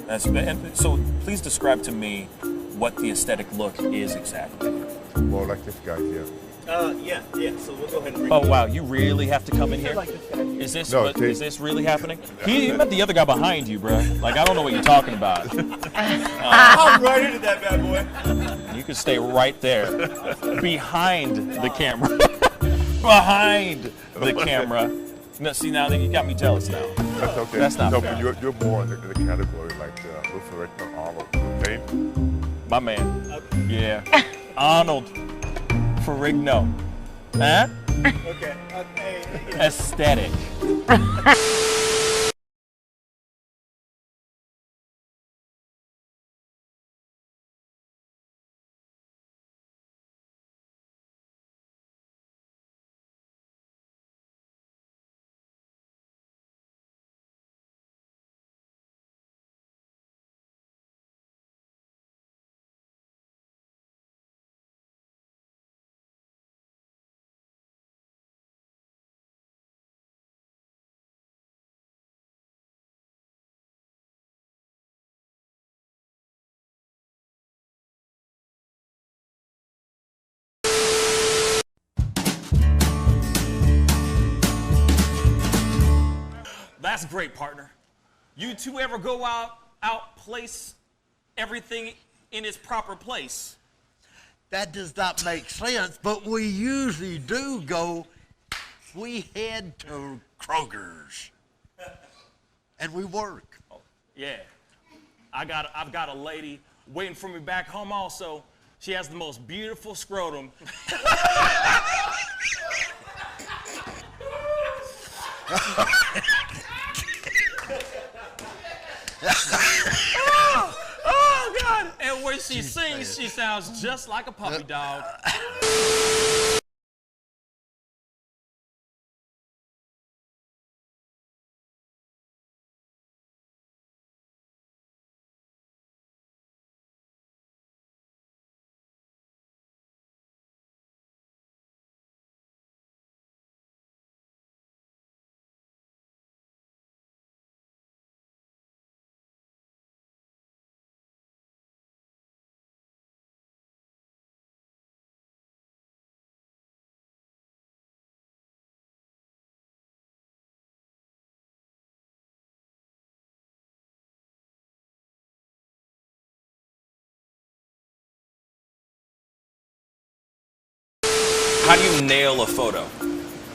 So please describe to me what the aesthetic look is exactly. More like this guy here. Yeah. So we'll go ahead and bring Oh wow, you really have to come in here? like this guy. Is this No, is this really happening? He met the other guy behind you, bro. Like, I don't know what you're talking about. I'm right into that bad boy. You can stay right there, behind the camera, behind the camera. No, see, now you got me jealous now. That's okay. That's not no, fair. but you're more in the category like Wilson Reckner, Arnold, okay? My man. Yeah. Arnold Ferrigno. Huh? Okay. Aesthetic. That's great, partner. You two ever go out place everything in its proper place? That does not make sense, but we usually do go. We head to Kroger's, and we work. Oh, yeah. I've got a lady waiting for me back home also. She has the most beautiful scrotum. Oh, God! And when she sings, she sounds just like a puppy dog. How do you nail a photo?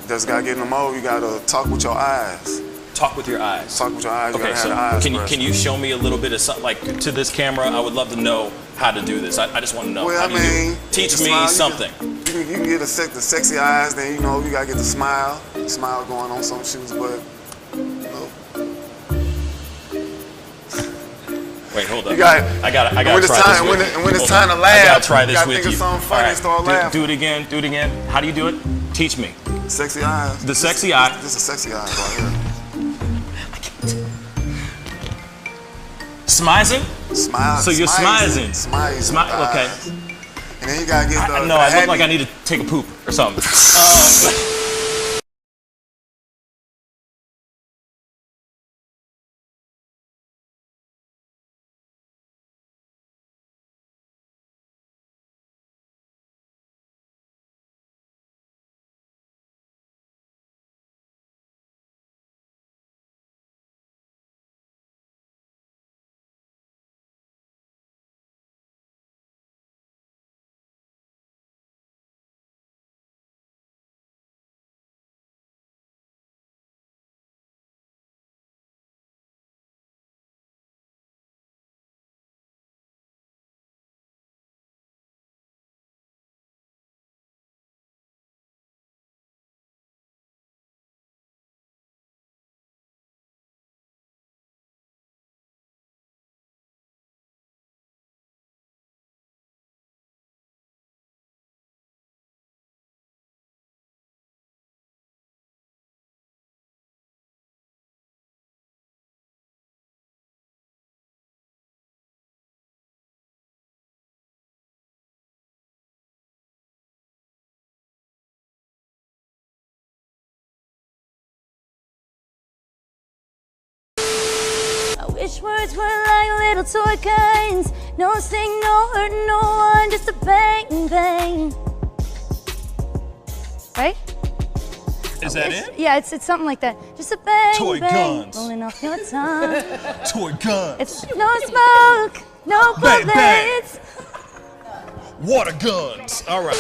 Just gotta get in the mode. You gotta talk with your eyes. Talk with your eyes. Talk with your eyes. You Okay, gotta so have the eyes can you show me a little bit of something, like, to this camera? I would love to know how to do this. I just want to know. Well, How I do you do it? mean, Teach the me smile, something. You can get the sexy eyes. Then you know you gotta get the smile. Smile going on some shoes, but you know. Wait, hold up. You got. I gotta when try it's this time, with when, you. it, when it's Hold time on. to laugh, I gotta try this you gotta with think you. of something funny All right, and start laughing. do it again. Do it again. How do you do it? Teach me. Sexy eyes. The sexy eye. This is sexy eyes right here. Smizing? Smile. So you're smizing. Smile. Okay. And then you gotta get the. No, I look like I need to take a poop or something. Wish words were like little toy guns. No sting, no hurt, no one, just a bang, bang. Right? Is that it? Yeah, it's something like that. Just a bang, Toy bang, guns. rolling off your tongue. Toy guns. It's no smoke, no Bang, bang. bullets. Water guns. All right.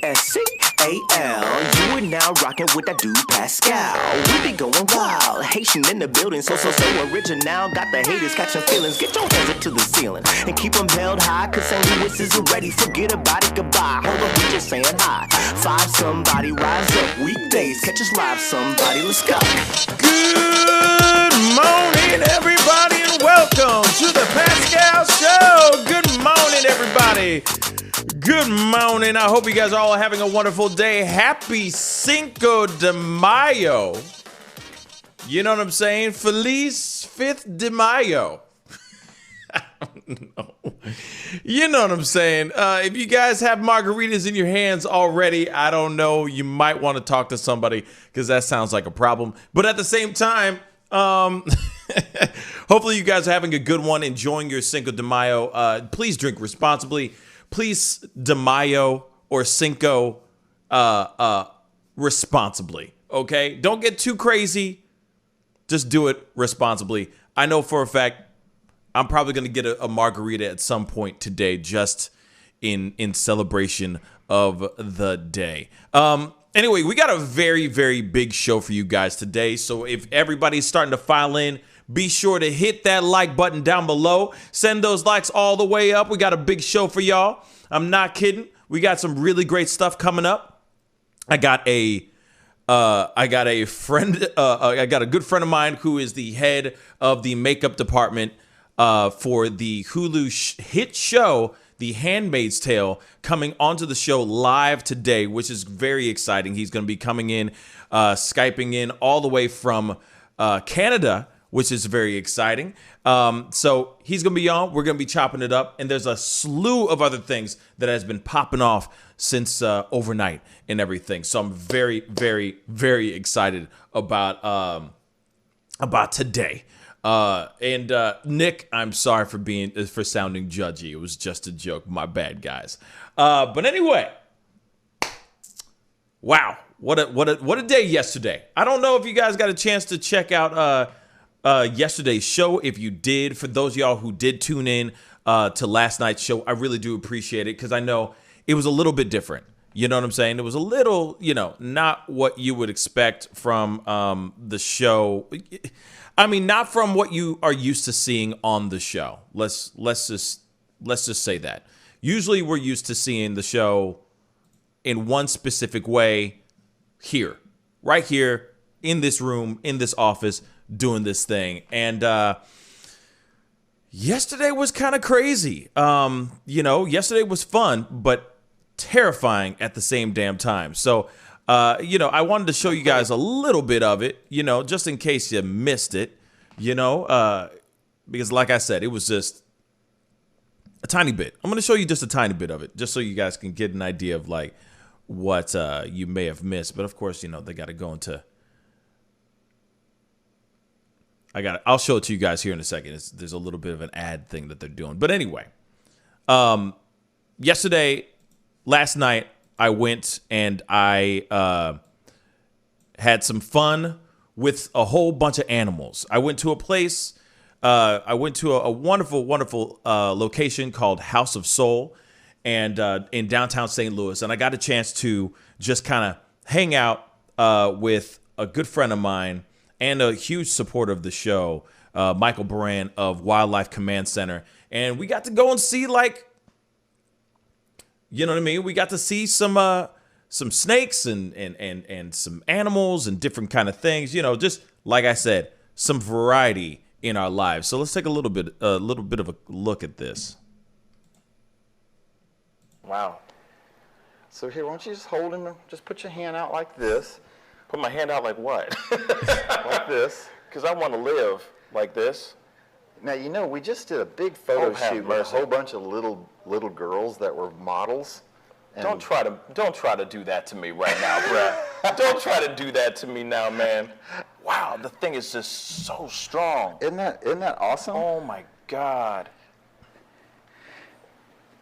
Pascal. You are now rocking with that dude Pascal. We be going wild, Haitian in the building, so original. Got the haters catching feelings. Get your hands up to the ceiling and keep them held high, cause St. Louis isn't ready. Forget about it, goodbye. Hold up, we just saying hi. Five somebody, rise up. Weekdays, catch us live, somebody. Let's go. Good morning, everybody, and welcome to the Pascal Show. Good morning, everybody. Good morning. I hope you guys are all having a wonderful day. Happy Cinco de Mayo. You know what I'm saying? Feliz 5th de Mayo. I don't know. You know what I'm saying? If you guys have margaritas in your hands already, I don't know. You might want to talk to somebody because that sounds like a problem. But at the same time, hopefully you guys are having a good one, enjoying your Cinco de Mayo. Please drink responsibly. Please de Mayo or Cinco responsibly, okay? Don't get too crazy. Just do it responsibly. I know for a fact I'm probably going to get a margarita at some point today just in celebration of the day. Anyway, we got a very, very big show for you guys today. So if everybody's starting to file in, be sure to hit that like button down below. Send those likes all the way up. We got a big show for y'all. I'm not kidding. We got some really great stuff coming up. I got a good friend of mine who is the head of the makeup department for the Hulu hit show, The Handmaid's Tale, coming onto the show live today, which is very exciting. He's going to be coming in, Skyping in all the way from Canada, which is very exciting. So he's going to be on. We're going to be chopping it up. And there's a slew of other things that has been popping off since overnight and everything. So I'm very, very, very excited about today. Nick, I'm sorry for sounding judgy. It was just a joke. My bad, guys. But anyway, wow, what a day yesterday. I don't know if you guys got a chance to check out yesterday's show. If you did, for those of y'all who did tune in to last night's show, I really do appreciate it because I know it was a little bit different. You know what I'm saying? It was a little, not what you would expect from the show. I mean, not from what you are used to seeing on the show. Let's just say that. Usually we're used to seeing the show in one specific way here, right here in this room, in this office, doing this thing. And yesterday was kind of crazy. Yesterday was fun, but terrifying at the same damn time. So, I wanted to show you guys a little bit of it, just in case you missed it, because like I said, it was just a tiny bit. I'm going to show you just a tiny bit of it, just so you guys can get an idea of like what you may have missed. But of course, they got to go into. I'll show it to you guys here in a second. There's a little bit of an ad thing that they're doing. But anyway, last night, I went and I had some fun with a whole bunch of animals. I went to a place, I went to a wonderful, wonderful location called House of Soul and in downtown St. Louis. And I got a chance to just kind of hang out with a good friend of mine and a huge supporter of the show, Michael Baran of Wildlife Command Center. And we got to go and see, like, you know what I mean? We got to see some snakes and some animals and different kind of things. Just like I said, some variety in our lives. So let's take a little bit of a look at this. Wow. So here, why don't you just hold him? Just put your hand out like this. Put my hand out like what? Like this. Because I want to live like this. Now, we just did a big photo shoot with a whole bunch of little girls that were models. Don't try to do that to me right now, bruh. Don't try to do that to me now, man. Wow, the thing is just so strong. Isn't that awesome? Oh my God.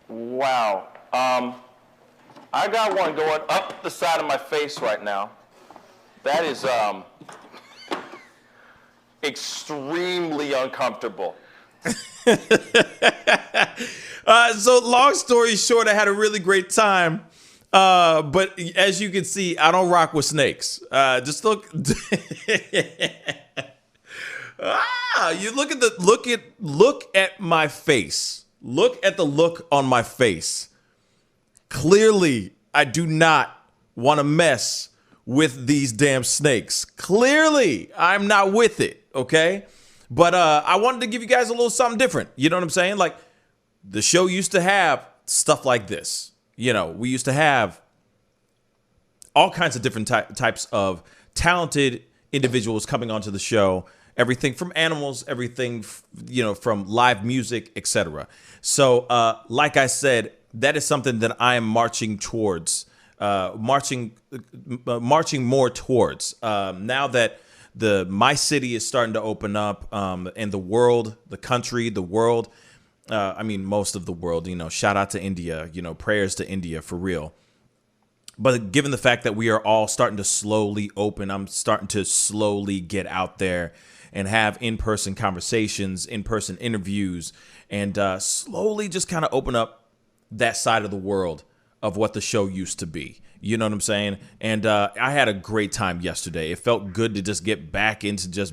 Wow. I got one going up the side of my face right now. That is extremely uncomfortable. So long story short, I had a really great time. But as you can see, I don't rock with snakes. Just look. You look at my face. Look at the look on my face. Clearly, I do not want to mess with these damn snakes. Clearly, I'm not with it, okay? But I wanted to give you guys a little something different. You know what I'm saying? Like, the show used to have stuff like this. We used to have all kinds of different types of talented individuals coming onto the show. Everything from animals, everything, from live music, etc. So, like I said, that is something that I am marching towards, marching more towards. Now that my city is starting to open up, and the world, the country, the world, most of the world, shout out to India, prayers to India for real. But given the fact that we are all starting to slowly open, I'm starting to slowly get out there and have in-person conversations, in-person interviews, and slowly just kind of open up that side of the world of what the show used to be. You know what I'm saying? And I had a great time yesterday. It felt good to just get back into just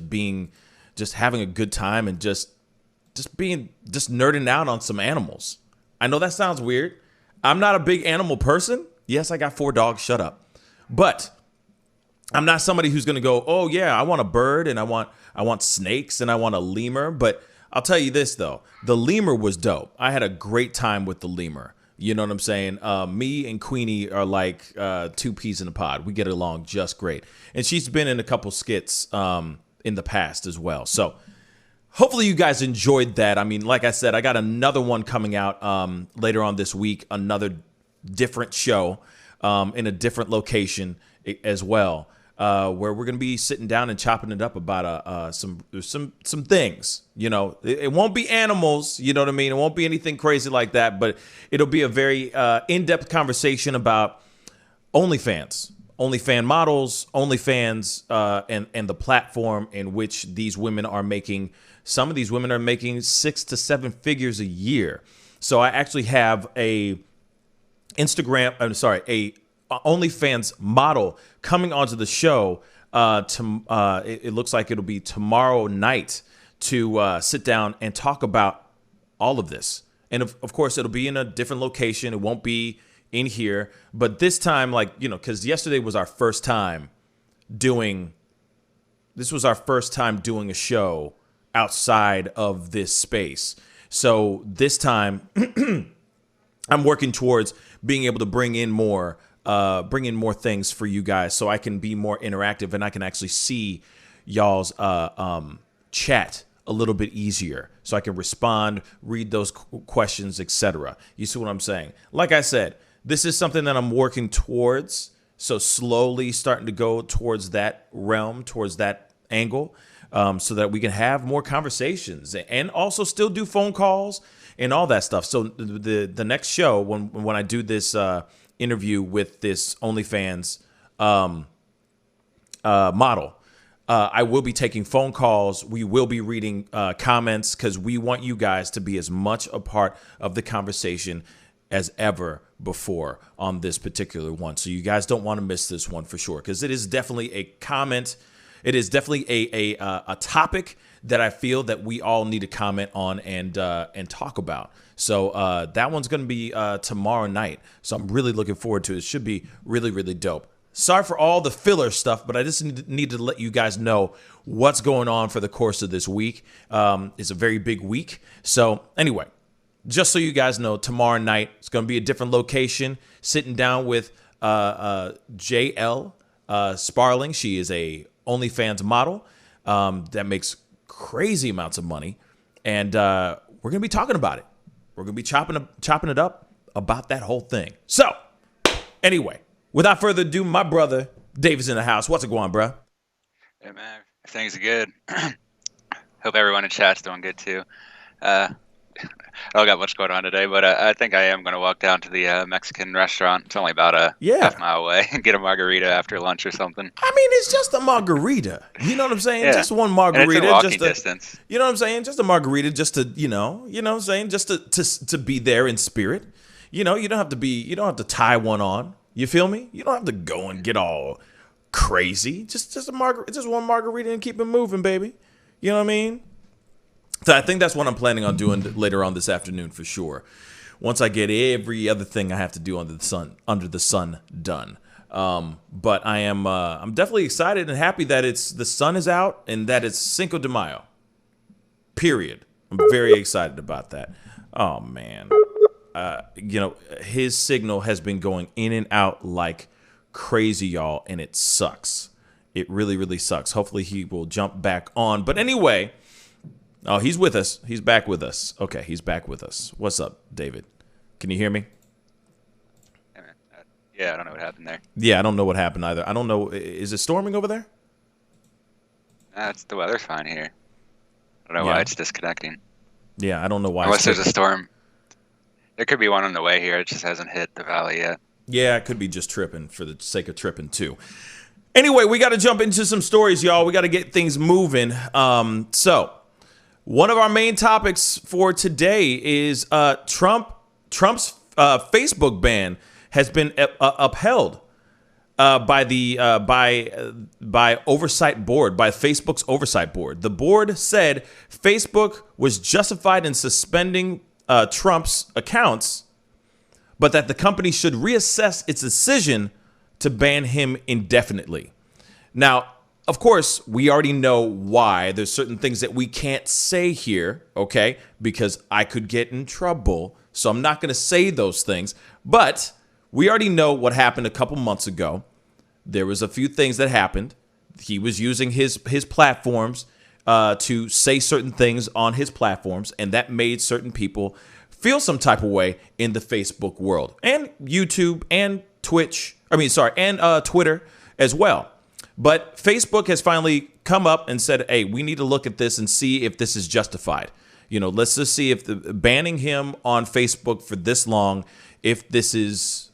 having a good time and just nerding out on some animals. I know that sounds weird. I'm not a big animal person. Yes, I got 4 dogs. Shut up. But I'm not somebody who's going to go, oh yeah, I want a bird and I want snakes and I want a lemur. But I'll tell you this though, the lemur was dope. I had a great time with the lemur. You know what I'm saying? Me and Queenie are like 2 peas in a pod. We get along just great. And she's been in a couple skits in the past as well. So hopefully you guys enjoyed that. Like I said, I got another one coming out later on this week, another different show in a different location as well, where we're going to be sitting down and chopping it up about some things. It won't be animals, you know what I mean? It won't be anything crazy like that, but it'll be a very in-depth conversation about OnlyFans, OnlyFan models, OnlyFans, and the platform in which these women are making. Some of these women are making 6 to 7 figures a year. So I actually have a OnlyFans model coming onto the show. It looks like it'll be tomorrow night to sit down and talk about all of this. And of course, it'll be in a different location. It won't be in here. But this time, because yesterday was our first time doing a show outside of this space. So this time, I'm working towards being able to bring in more things for you guys, so I can be more interactive and I can actually see y'all's chat a little bit easier, so I can respond, read those questions, etc. You see what I'm saying? Like I said, this is something that I'm working towards. So slowly starting to go towards that realm, towards that angle, so that we can have more conversations and also still do phone calls and all that stuff. So the next show, when I do this interview with this OnlyFans model, I will be taking phone calls. We will be reading comments, because we want you guys to be as much a part of the conversation as ever before on this particular one. So you guys don't want to miss this one for sure, because it is definitely a comment. It is definitely a topic that I feel that we all need to comment on and talk about. So that one's going to be tomorrow night. So I'm really looking forward to it. It should be really, really dope. Sorry for all the filler stuff, but I just need to let you guys know what's going on for the course of this week. It's a very big week. So anyway, just so you guys know, tomorrow night it's going to be a different location. Sitting down with JL Sparling. She is a OnlyFans model that makes crazy amounts of money, and we're going to be talking about it. We're going to be chopping it up about that whole thing. So anyway, without further ado, my brother David's in the house. What's it going, bro? Hey man, things are good. Hope everyone in chat's doing good too. I don't got much going on today, but I think I am going to walk down to the Mexican restaurant. It's only about a half mile away, and get a margarita after lunch or something. I mean, it's just a margarita. You know what I'm saying? Yeah. Just one margarita. And it's a walking distance. You know what I'm saying? Just a margarita, just to, you know what I'm saying? Just to be there in spirit. You know, you don't have to tie one on. You feel me? You don't have to go and get all crazy. Just one margarita and keep it moving, baby. You know what I mean? So I think that's what I'm planning on doing later on this afternoon for sure. Once I get every other thing I have to do under the sun done. But I'm definitely excited and happy that the sun is out and that it's Cinco de Mayo. Period. I'm very excited about that. Oh man. His signal has been going in and out like crazy, y'all, and it sucks. It really, really sucks. Hopefully he will jump back on. But anyway, oh, he's with us. He's back with us. Okay, he's back with us. What's up, David? Can you hear me? Yeah, I don't know what happened there. Yeah, I don't know what happened either. I don't know. Is it storming over there? The weather's fine here. I don't know why it's disconnecting. Yeah, I don't know why. Unless there's a storm. There could be one on the way here. It just hasn't hit the valley yet. Yeah, it could be just tripping for the sake of tripping too. Anyway, we got to jump into some stories, y'all. We got to get things moving. So one of our main topics for today is Trump's Facebook ban has been upheld by oversight board, by Facebook's oversight board. The board said Facebook was justified in suspending Trump's accounts, but that the company should reassess its decision to ban him indefinitely. Now, of course, we already know why. There's certain things that we can't say here, okay, because I could get in trouble. So I'm not going to say those things. But we already know what happened a couple months ago. There was a few things that happened. He was using his platforms to say certain things on his platforms, and that made certain people feel some type of way in the Facebook world, and YouTube and Twitter as well. But Facebook has finally come up and said, hey, we need to look at this and see if this is justified. You know, let's just see if banning him on Facebook for this long, if this is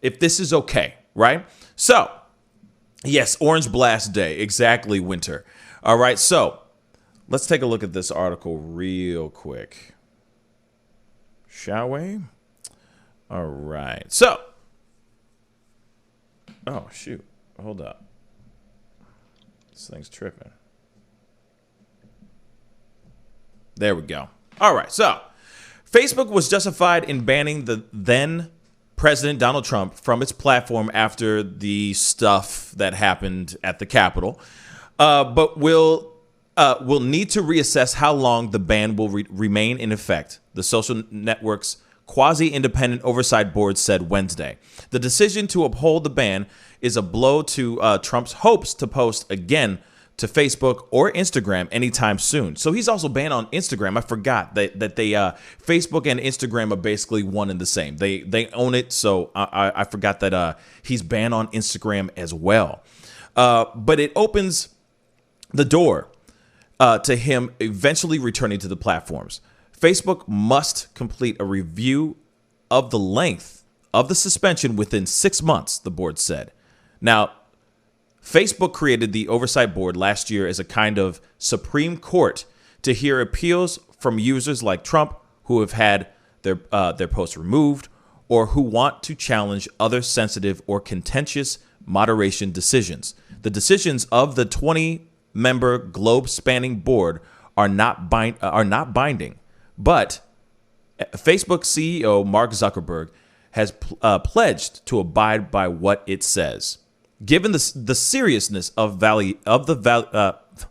okay, right? So, yes, Orange Blast Day, exactly, Winter. All right, so let's take a look at this article real quick. Shall we? All right. So, oh, shoot. Hold up. This thing's tripping. There we go. All right. So, Facebook was justified in banning the then President Donald Trump from its platform after the stuff that happened at the Capitol, but will need to reassess how long the ban will remain in effect. The social network's quasi-independent oversight board said Wednesday. The decision to uphold the ban is a blow to Trump's hopes to post again to Facebook or Instagram anytime soon. So he's also banned on Instagram. I forgot that they Facebook and Instagram are basically one and the same. They own it. So I forgot that he's banned on Instagram as well. But it opens the door to him eventually returning to the platforms. Facebook must complete a review of the length of the suspension within 6 months, the board said. Now, Facebook created the oversight board last year as a kind of Supreme Court to hear appeals from users like Trump who have had their posts removed or who want to challenge other sensitive or contentious moderation decisions. The decisions of the 20-member globe-spanning board are not binding, but Facebook CEO Mark Zuckerberg has pledged to abide by what it says. Given the seriousness of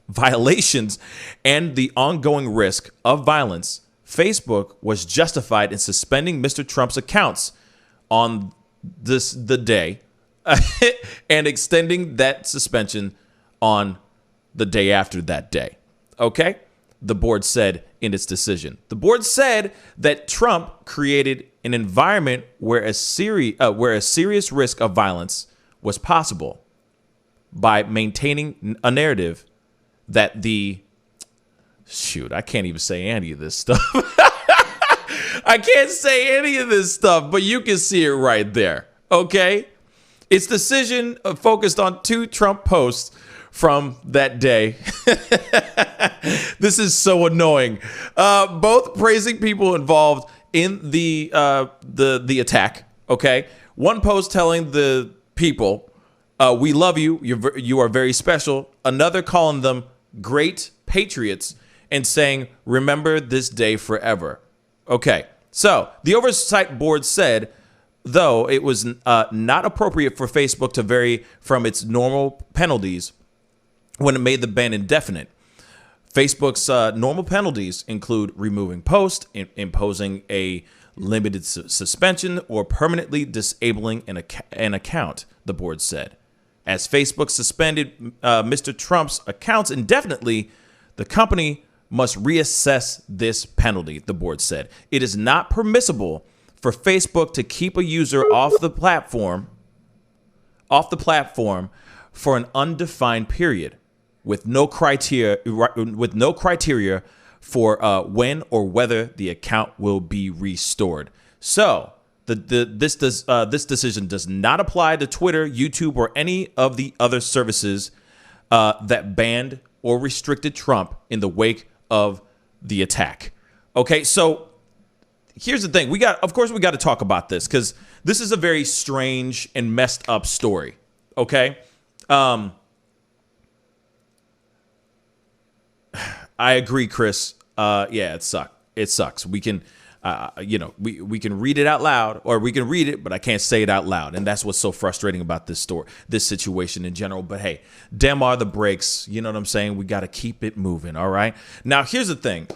violations and the ongoing risk of violence, Facebook was justified in suspending Mr. Trump's accounts on the day and extending that suspension on the day after that day. Okay? The board said in its decision. The board said that Trump created an environment where a serious risk of violence was possible by maintaining a narrative that I can't even say any of this stuff. I can't say any of this stuff, but you can see it right there. Okay? Its decision focused on 2 Trump posts from that day. This is so annoying. Both praising people involved in the attack. Okay? One post telling the people, we love you. You are very special. Another calling them great patriots and saying, remember this day forever. Okay, so the oversight board said, though it was not appropriate for Facebook to vary from its normal penalties when it made the ban indefinite. Facebook's normal penalties include removing posts, imposing a limited suspension, or permanently disabling an account, the board said. As Facebook suspended Mr. Trump's accounts indefinitely, the company must reassess this penalty, the board said. It is not permissible for Facebook to keep a user off the platform for an undefined period with no criteria for when or whether the account will be restored. So this decision does not apply to Twitter, YouTube, or any of the other services that banned or restricted Trump in the wake of the attack. Okay, so here's the thing. We got to talk about this because this is a very strange and messed up story. Okay, I agree, Chris. Yeah, it sucks. We can, we can read it out loud, or we can read it, but I can't say it out loud, and that's what's so frustrating about this situation in general. But hey, dem are the breaks. You know what I'm saying? We got to keep it moving. All right. Now, here's the thing.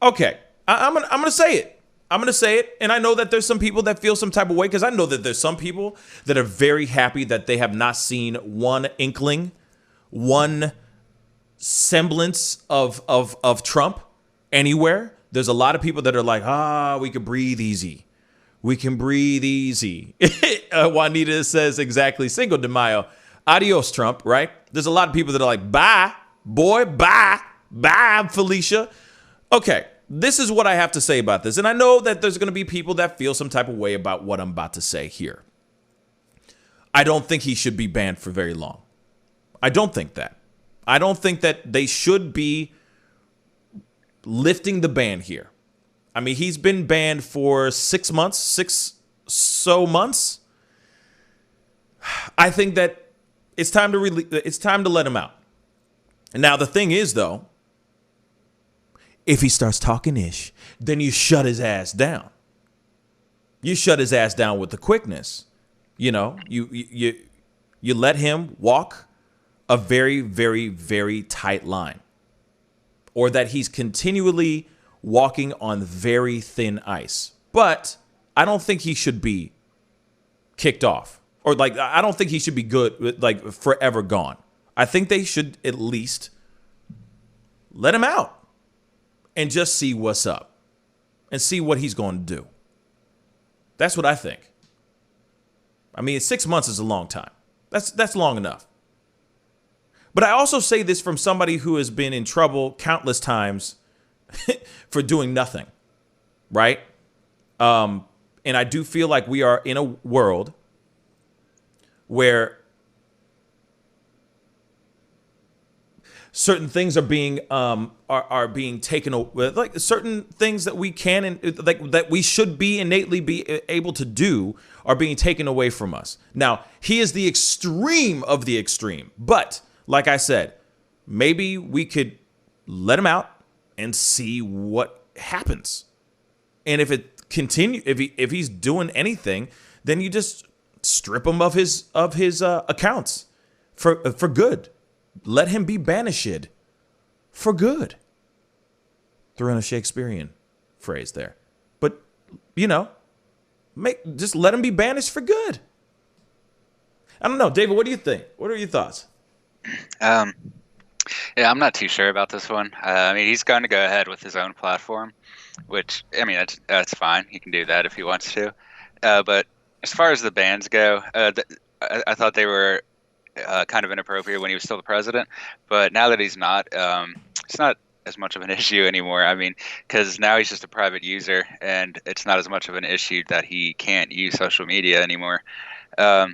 Okay, I'm gonna say it. I'm going to say it, and I know that there's some people that feel some type of way because I know that there's some people that are very happy that they have not seen one inkling, one semblance of Trump anywhere. There's a lot of people that are like, we can breathe easy. We can breathe easy. Juanita says exactly, Cinco de Mayo. Adios, Trump, right? There's a lot of people that are like, bye, boy, bye, Felicia. Okay. This is what I have to say about this. And I know that there's going to be people that feel some type of way about what I'm about to say here. I don't think he should be banned for very long. I don't think that. I don't think that they should be lifting the ban here. I mean, he's been banned for 6 months. I think that it's time to let him out. And now the thing is, though, if he starts talking ish, then you shut his ass down. You shut his ass down with the quickness. You know, you let him walk a very, very, very tight line. Or that he's continually walking on very thin ice. But I don't think he should be kicked off, or like I don't think he should be good, like forever gone. I think they should at least let him out and just see what's up and see what he's going to do. That's what I think. I mean, 6 months is a long time. That's long enough. But I also say this from somebody who has been in trouble countless times for doing nothing, right? And I do feel like we are in a world where certain things are being being taken away, like certain things that we can and like that we should be innately be able to do are being taken away from us. Now, he is the extreme of the extreme, but like I said, maybe we could let him out and see what happens. And if it continue, if he's doing anything, then you just strip him of his accounts for good. Let him be banished for good. Throw in a Shakespearean phrase there. But, you know, just let him be banished for good. I don't know. David, what do you think? What are your thoughts? Yeah, I'm not too sure about this one. I mean, he's going to go ahead with his own platform, which, I mean, that's fine. He can do that if he wants to. But as far as the bans go, I thought they were kind of inappropriate when he was still the president, but now that he's not, it's not as much of an issue anymore. I mean, because now he's just a private user, and it's not as much of an issue that he can't use social media anymore. I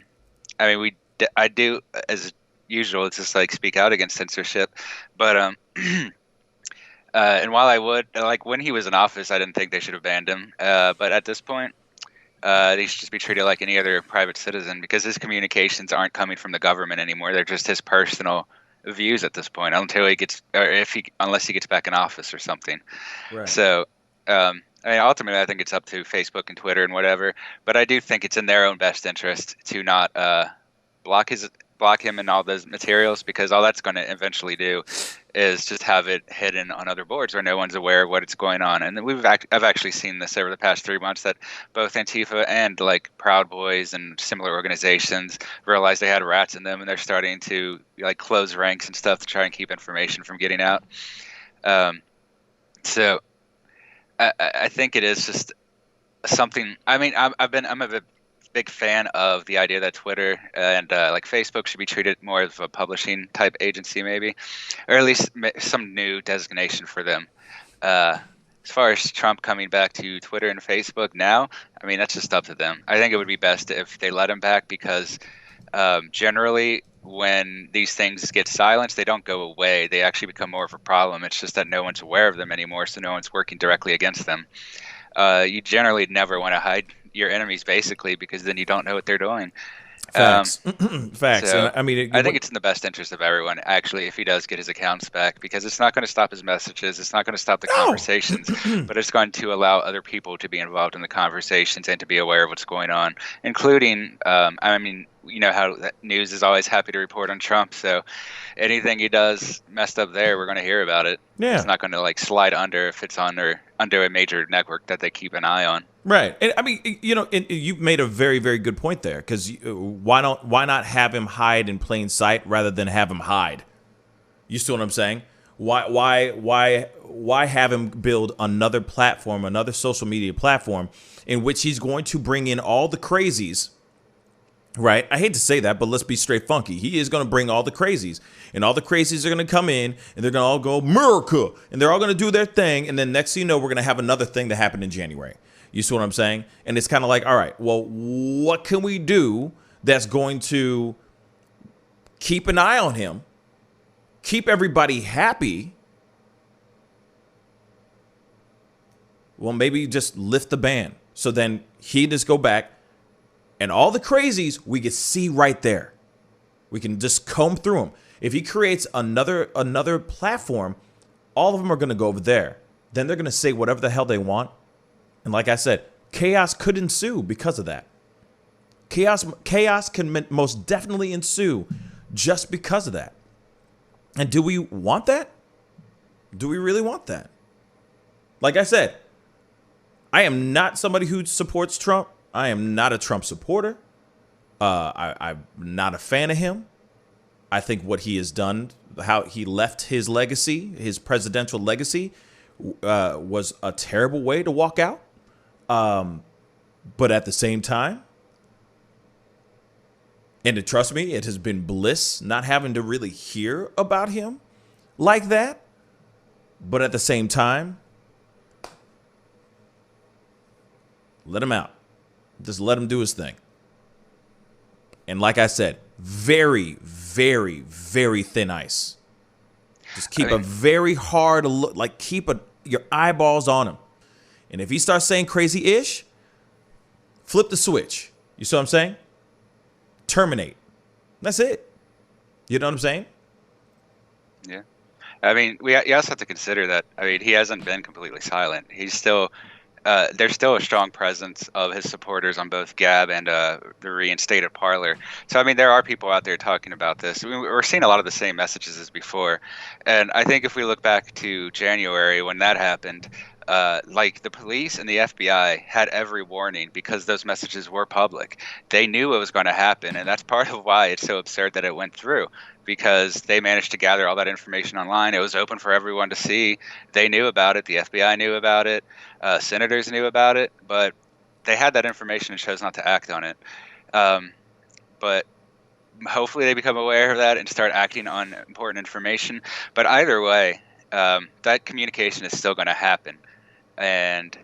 mean, I do, as usual, it's just like speak out against censorship, but and while I would like when he was in office, I didn't think they should have banned him, but at this point, they should just be treated like any other private citizen because his communications aren't coming from the government anymore. They're just his personal views at this point until he gets, or unless he gets back in office or something. Right. So, I mean, ultimately, I think it's up to Facebook and Twitter and whatever. But I do think it's in their own best interest to not block him and all those materials, because all that's going to eventually do is just have it hidden on other boards where no one's aware of what's going on. And I've actually seen this over the past 3 months, that both Antifa and like Proud Boys and similar organizations realized they had rats in them, and they're starting to like close ranks and stuff to try and keep information from getting out. So I think it is just something. I mean, I'm a big fan of the idea that Twitter and like Facebook should be treated more as a publishing type agency, maybe, or at least some new designation for them. As far as Trump coming back to Twitter and Facebook now, I mean, that's just up to them. I think it would be best if they let him back, because generally when these things get silenced, they don't go away. They actually become more of a problem. It's just that no one's aware of them anymore, so no one's working directly against them. You generally never want to hide your enemies, basically, because then you don't know what they're doing. Facts. Facts. So I mean, I think it's in the best interest of everyone, actually, if he does get his accounts back, because it's not going to stop his messages. It's not going to stop the conversations, but it's going to allow other people to be involved in the conversations and to be aware of what's going on, including, I mean, you know how that news is always happy to report on Trump. So anything he does messed up there, we're going to hear about it. Yeah. It's not going to like slide under if it's under a major network that they keep an eye on. Right. And I mean, you know, and you made a very, very good point there, because why not have him hide in plain sight rather than have him hide? You see what I'm saying? Why have him build another platform, another social media platform in which he's going to bring in all the crazies? Right. I hate to say that, but let's be straight funky. He is going to bring all the crazies, and all the crazies are going to come in, and they're going to all go America, and they're all going to do their thing. And then next thing you know, we're going to have another thing that happened in January. You see what I'm saying? And it's kind of like, all right, well, what can we do that's going to keep an eye on him, keep everybody happy? Well, maybe just lift the ban. So then he just go back. And all the crazies we can see right there. We can just comb through them. If he creates another platform, all of them are going to go over there. Then they're going to say whatever the hell they want. And like I said, chaos could ensue because of that. Chaos can most definitely ensue just because of that. And do we want that? Do we really want that? Like I said, I am not somebody who supports Trump. I am not a Trump supporter. I'm not a fan of him. I think what he has done, how he left his legacy, his presidential legacy, was a terrible way to walk out. But at the same time, and trust me, it has been bliss not having to really hear about him like that. But at the same time, let him out. Just let him do his thing. And like I said, very, very, very thin ice. Just keep a very hard look, like keep your eyeballs on him. And if he starts saying crazy-ish, flip the switch. You see what I'm saying? Terminate. That's it. You know what I'm saying? Yeah. I mean, you also have to consider that, I mean, he hasn't been completely silent. He's still, there's still a strong presence of his supporters on both Gab and the reinstated Parler. So, I mean, there are people out there talking about this. I mean, we're seeing a lot of the same messages as before. And I think if we look back to January when that happened, like the police and the FBI had every warning because those messages were public. They knew it was going to happen, and that's part of why it's so absurd that it went through, because they managed to gather all that information online. It was open for everyone to see. They knew about it. The FBI knew about it. Senators knew about it, but they had that information and chose not to act on it. But hopefully they become aware of that and start acting on important information. But either way, that communication is still going to happen. And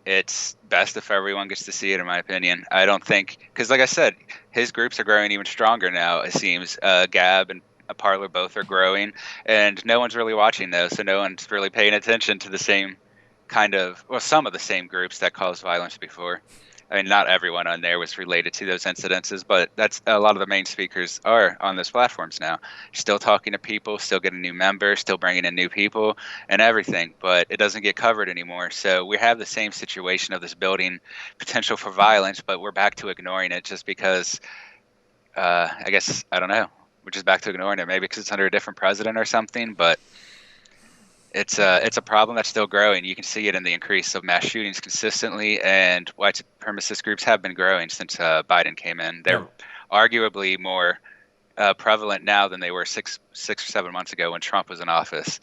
it's best if everyone gets to see it, in my opinion. I don't think, because like I said, his groups are growing even stronger now, it seems. Gab and Parler both are growing, and no one's really watching those, so no one's really paying attention to the same kind of, well, some of the same groups that caused violence before. I mean, not everyone on there was related to those incidences, but that's a lot of the main speakers are on those platforms now. Still talking to people, still getting new members, still bringing in new people and everything, but it doesn't get covered anymore. So we have the same situation of this building potential for violence, but we're back to ignoring it just because, I guess, I don't know. We're just back to ignoring it, maybe because it's under a different president or something, but it's a problem that's still growing. You can see it in the increase of mass shootings consistently, and white supremacist groups have been growing since Biden came in. They're arguably more prevalent now than they were six or 7 months ago when Trump was in office.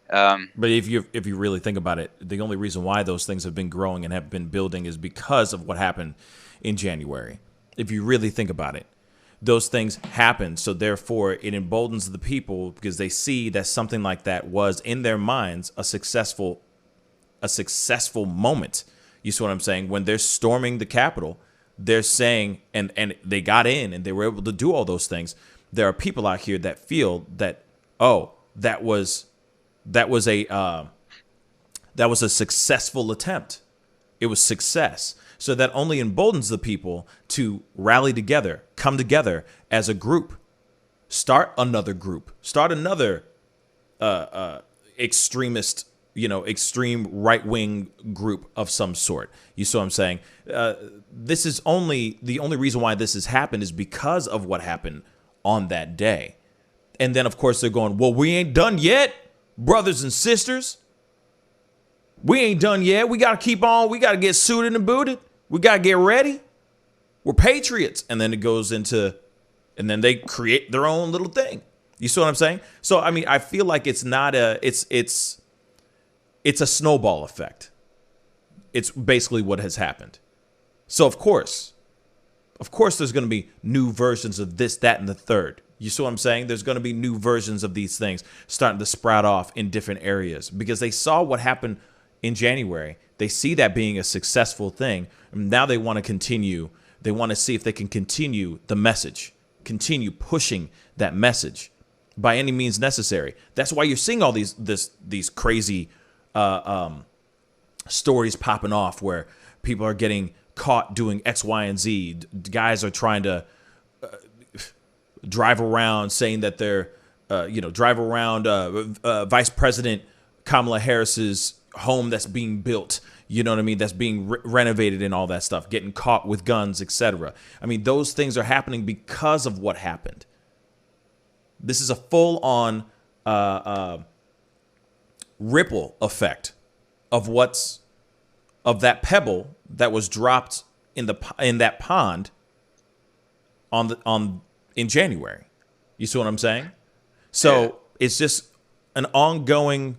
But if you really think about it, the only reason why those things have been growing and have been building is because of what happened in January. If you really think about it, those things happen. So therefore, it emboldens the people because they see that something like that was in their minds a successful moment. You see what I'm saying? When they're storming the Capitol, they're saying, and they got in and they were able to do all those things. There are people out here that feel that, oh, that was a successful attempt. It was success. So that only emboldens the people to rally together, come together as a group, start another extremist, extreme right-wing group of some sort. You see what I'm saying? This is the only reason why this has happened is because of what happened on that day. And then, of course, they're going, well, we ain't done yet, brothers and sisters. We ain't done yet. We got to keep on. We got to get suited and booted. We got to get ready. We're patriots. And then it goes into, and then they create their own little thing. You see what I'm saying? So, I mean, I feel like it's not it's a snowball effect. It's basically what has happened. So, of course, there's going to be new versions of this, that, and the third. You see what I'm saying? There's going to be new versions of these things starting to sprout off in different areas because they saw what happened in January. They see that being a successful thing. And now they want to continue. They want to see if they can continue the message, continue pushing that message by any means necessary. That's why you're seeing all these crazy stories popping off where people are getting caught doing X, Y, and Z. Guys are trying to drive around saying that they're, drive around Vice President Kamala Harris's home that's being built, you know what I mean, that's being renovated and all that stuff, getting caught with guns, etc. I mean, those things are happening because of what happened. This is a full-on ripple effect of that pebble that was dropped in that pond in January. You see what I'm saying? So it's just an ongoing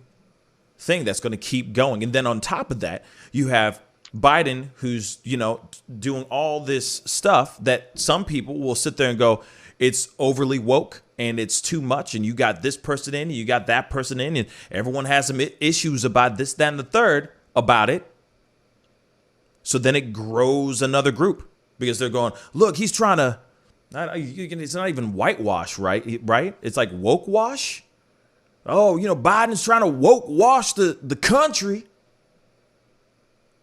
thing that's going to keep going. And then on top of that, you have Biden, who's, doing all this stuff that some people will sit there and go, it's overly woke and it's too much. And you got this person in, and you got that person in, and everyone has some issues about this, that, and the third about it. So then it grows another group because they're going, look, he's trying to, it's not even whitewash, right? Right? It's like woke wash. Oh, Biden's trying to woke wash the country.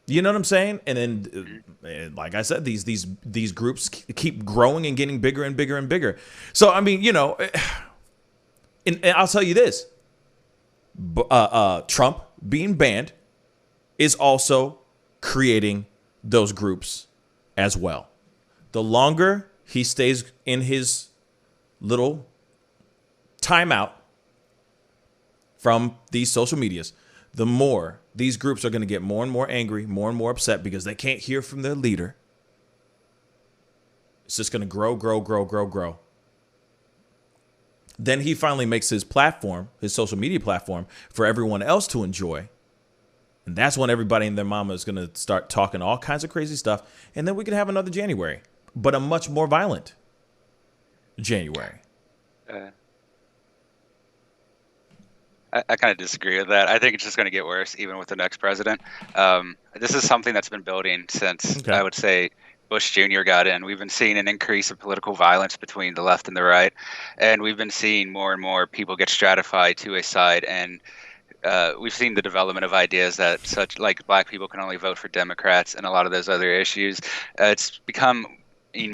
You know what I'm saying? And then, like I said, these groups keep growing and getting bigger and bigger and bigger. So, I mean, and I'll tell you this. Trump being banned is also creating those groups as well. The longer he stays in his little timeout from these social medias, the more these groups are going to get more and more angry, more and more upset because they can't hear from their leader. It's just going to grow, grow, grow, grow, grow. Then he finally makes his platform, his social media platform, for everyone else to enjoy. And that's when everybody and their mama is going to start talking all kinds of crazy stuff. And then we can have another January, but a much more violent January. I kind of disagree with that. I think it's just going to get worse, even with the next president. This is something that's been building since, I would say, Bush Jr. got in. We've been seeing an increase of political violence between the left and the right, and we've been seeing more and more people get stratified to a side, and we've seen the development of ideas that such like black people can only vote for Democrats and a lot of those other issues. It's become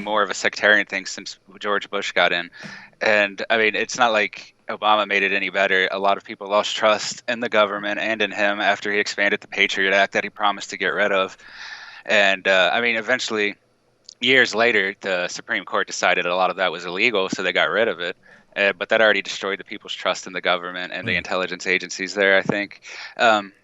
more of a sectarian thing since George Bush got in. And I mean, it's not like Obama made it any better. A lot of people lost trust in the government and in him after he expanded the Patriot Act that he promised to get rid of. And I mean, eventually, years later, the Supreme Court decided a lot of that was illegal, so they got rid of it. But that already destroyed the people's trust in the government and the intelligence agencies there, I think.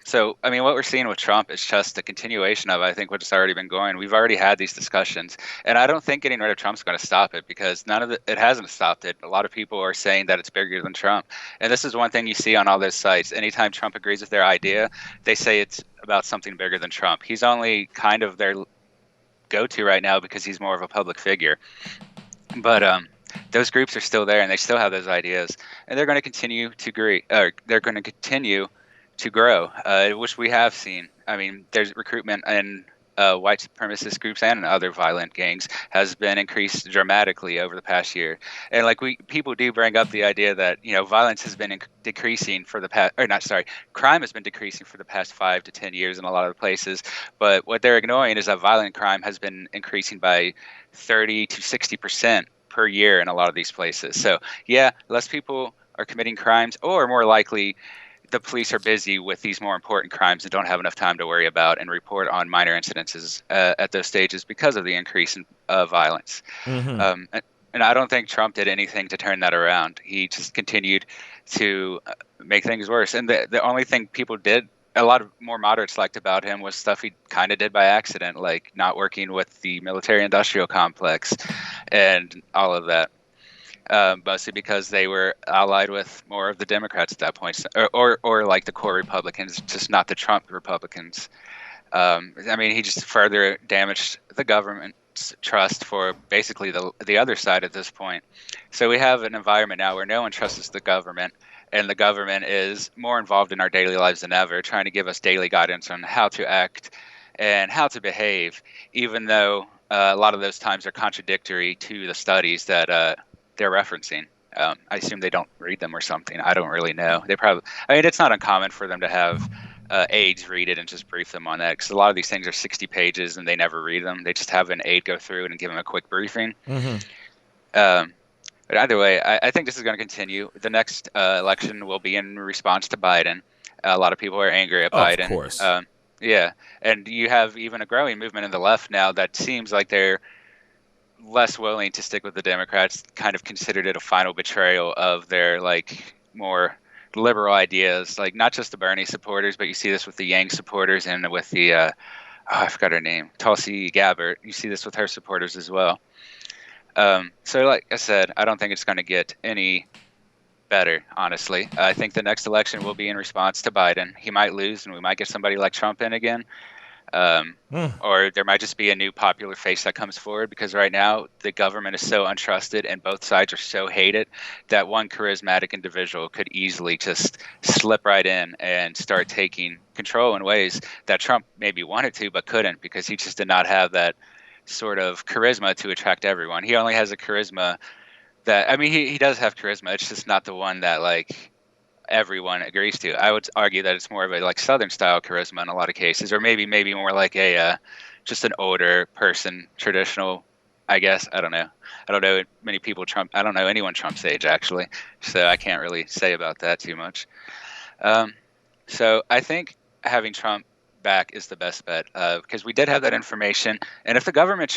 So, I mean, what we're seeing with Trump is just a continuation of, I think, what's already been going. We've already had these discussions. And I don't think getting rid of Trump's going to stop it because it hasn't stopped it. A lot of people are saying that it's bigger than Trump. And this is one thing you see on all those sites. Anytime Trump agrees with their idea, they say it's about something bigger than Trump. He's only kind of their go-to right now because he's more of a public figure. But those groups are still there, and they still have those ideas, and they're going to continue to grow, which we have seen. I mean, there's recruitment in white supremacist groups and in other violent gangs has been increased dramatically over the past year. And people do bring up the idea that violence has been decreasing for the past, crime has been decreasing for the past 5 to 10 years in a lot of places. But what they're ignoring is that violent crime has been increasing by 30 to 60% per year in a lot of these places. So yeah, less people are committing crimes, or more likely the police are busy with these more important crimes and don't have enough time to worry about and report on minor incidences at those stages because of the increase in violence. Mm-hmm. And I don't think Trump did anything to turn that around. He just continued to make things worse. And the only thing people did, a lot of more moderates liked about him, was stuff he kind of did by accident, like not working with the military-industrial complex and all of that. Mostly because they were allied with more of the Democrats at that point, or like the core Republicans, just not the Trump Republicans. I mean, he just further damaged the government's trust for basically the other side at this point. So we have an environment now where no one trusts the government, and the government is more involved in our daily lives than ever, trying to give us daily guidance on how to act and how to behave, even though a lot of those times are contradictory to the studies that they're referencing. I assume they don't read them or something. I don't really know. It's not uncommon for them to have aides read it and just brief them on that, because a lot of these things are 60 pages and they never read them. They just have an aide go through it and give them a quick briefing. Mm-hmm. But either way, I think this is going to continue. The next election will be in response to Biden. A lot of people are angry at Biden. Of course. Yeah. And you have even a growing movement in the left now that seems like they're less willing to stick with the Democrats, kind of considered it a final betrayal of their more liberal ideas, like not just the Bernie supporters, but you see this with the Yang supporters and with the I forgot her name, Tulsi Gabbard. You see this with her supporters as well. So like I said, I don't think it's going to get any better, honestly. I think the next election will be in response to Biden. He might lose and we might get somebody like Trump in again. Or there might just be a new popular face that comes forward, because right now the government is so untrusted and both sides are so hated that one charismatic individual could easily just slip right in and start taking control in ways that Trump maybe wanted to but couldn't, because he just did not have that sort of charisma to attract everyone. He only has a charisma that, I mean, he does have charisma. It's just not the one that like everyone agrees to. I would argue that it's more of a like Southern style charisma in a lot of cases, or maybe more like a just an older person, traditional. I guess I don't know. I don't know many people Trump. I don't know anyone Trump's age actually, so I can't really say about that too much. So I think having Trump back is the best bet, because we did have that information, and if the government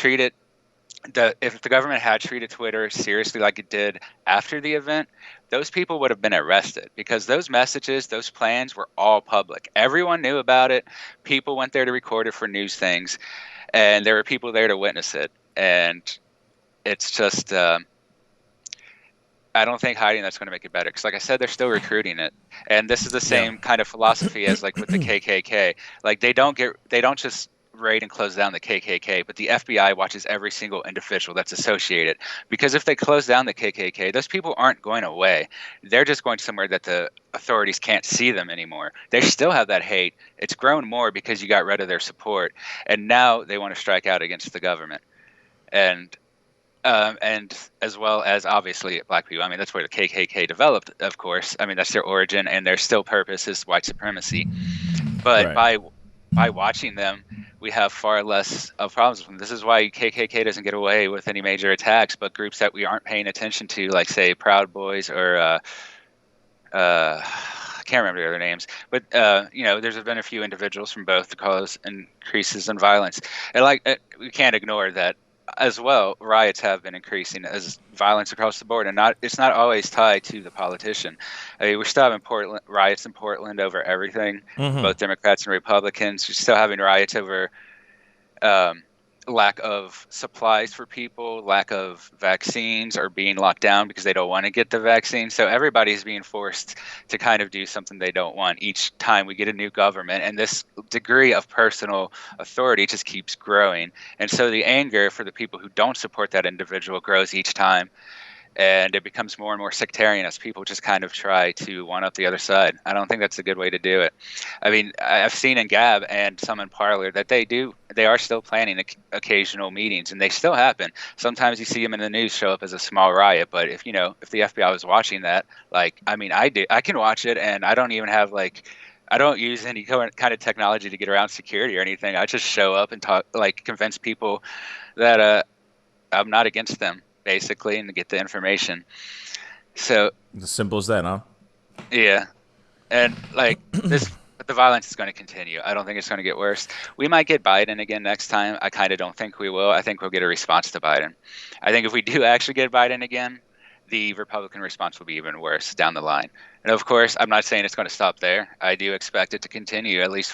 had treated Twitter seriously like it did after the event, those people would have been arrested, because those messages, those plans were all public. Everyone knew about it. People went there to record it for news things, and there were people there to witness it. And it's just, I don't think hiding that's going to make it better, because like I said, they're still recruiting it. And this is the same kind of philosophy as like with the KKK. Like they don't just raid and close down the KKK, but the FBI watches every single individual that's associated, because if they close down the KKK, those people aren't going away. They're just going somewhere that the authorities can't see them anymore. They still have that hate. It's grown more because you got rid of their support, and now they want to strike out against the government. And as well as obviously black people. I mean, that's where the KKK developed, of course. I mean, that's their origin, and their still purpose is white supremacy. But by watching them, we have far less of problems with them. This is why KKK doesn't get away with any major attacks, but groups that we aren't paying attention to, like, say, Proud Boys or I can't remember the other names. But, there's been a few individuals from both to cause increases in violence. And, we can't ignore that as well. Riots have been increasing as violence across the board, and it's not always tied to the politician. I mean, we're still having riots in Portland over everything, both Democrats and Republicans. We're still having riots over lack of supplies for people, lack of vaccines, or being locked down because they don't want to get the vaccine. So everybody's being forced to kind of do something they don't want each time we get a new government. And this degree of personal authority just keeps growing. And so the anger for the people who don't support that individual grows each time. And it becomes more and more sectarian as people just kind of try to one up the other side. I don't think that's a good way to do it. I mean, I've seen in Gab and some in Parler that they are still planning occasional meetings, and they still happen. Sometimes you see them in the news show up as a small riot, but if the FBI was watching that, I can watch it, and I don't even have I don't use any kind of technology to get around security or anything. I just show up and talk, convince people that I'm not against them, basically, and to get the information. So as simple as that, huh? Yeah. And the violence is going to continue. I don't think it's going to get worse. We might get Biden again next time. I kind of don't think we will. I think we'll get a response to Biden. I think if we do actually get Biden again, the Republican response will be even worse down the line. And of course, I'm not saying it's going to stop there. I do expect it to continue, at least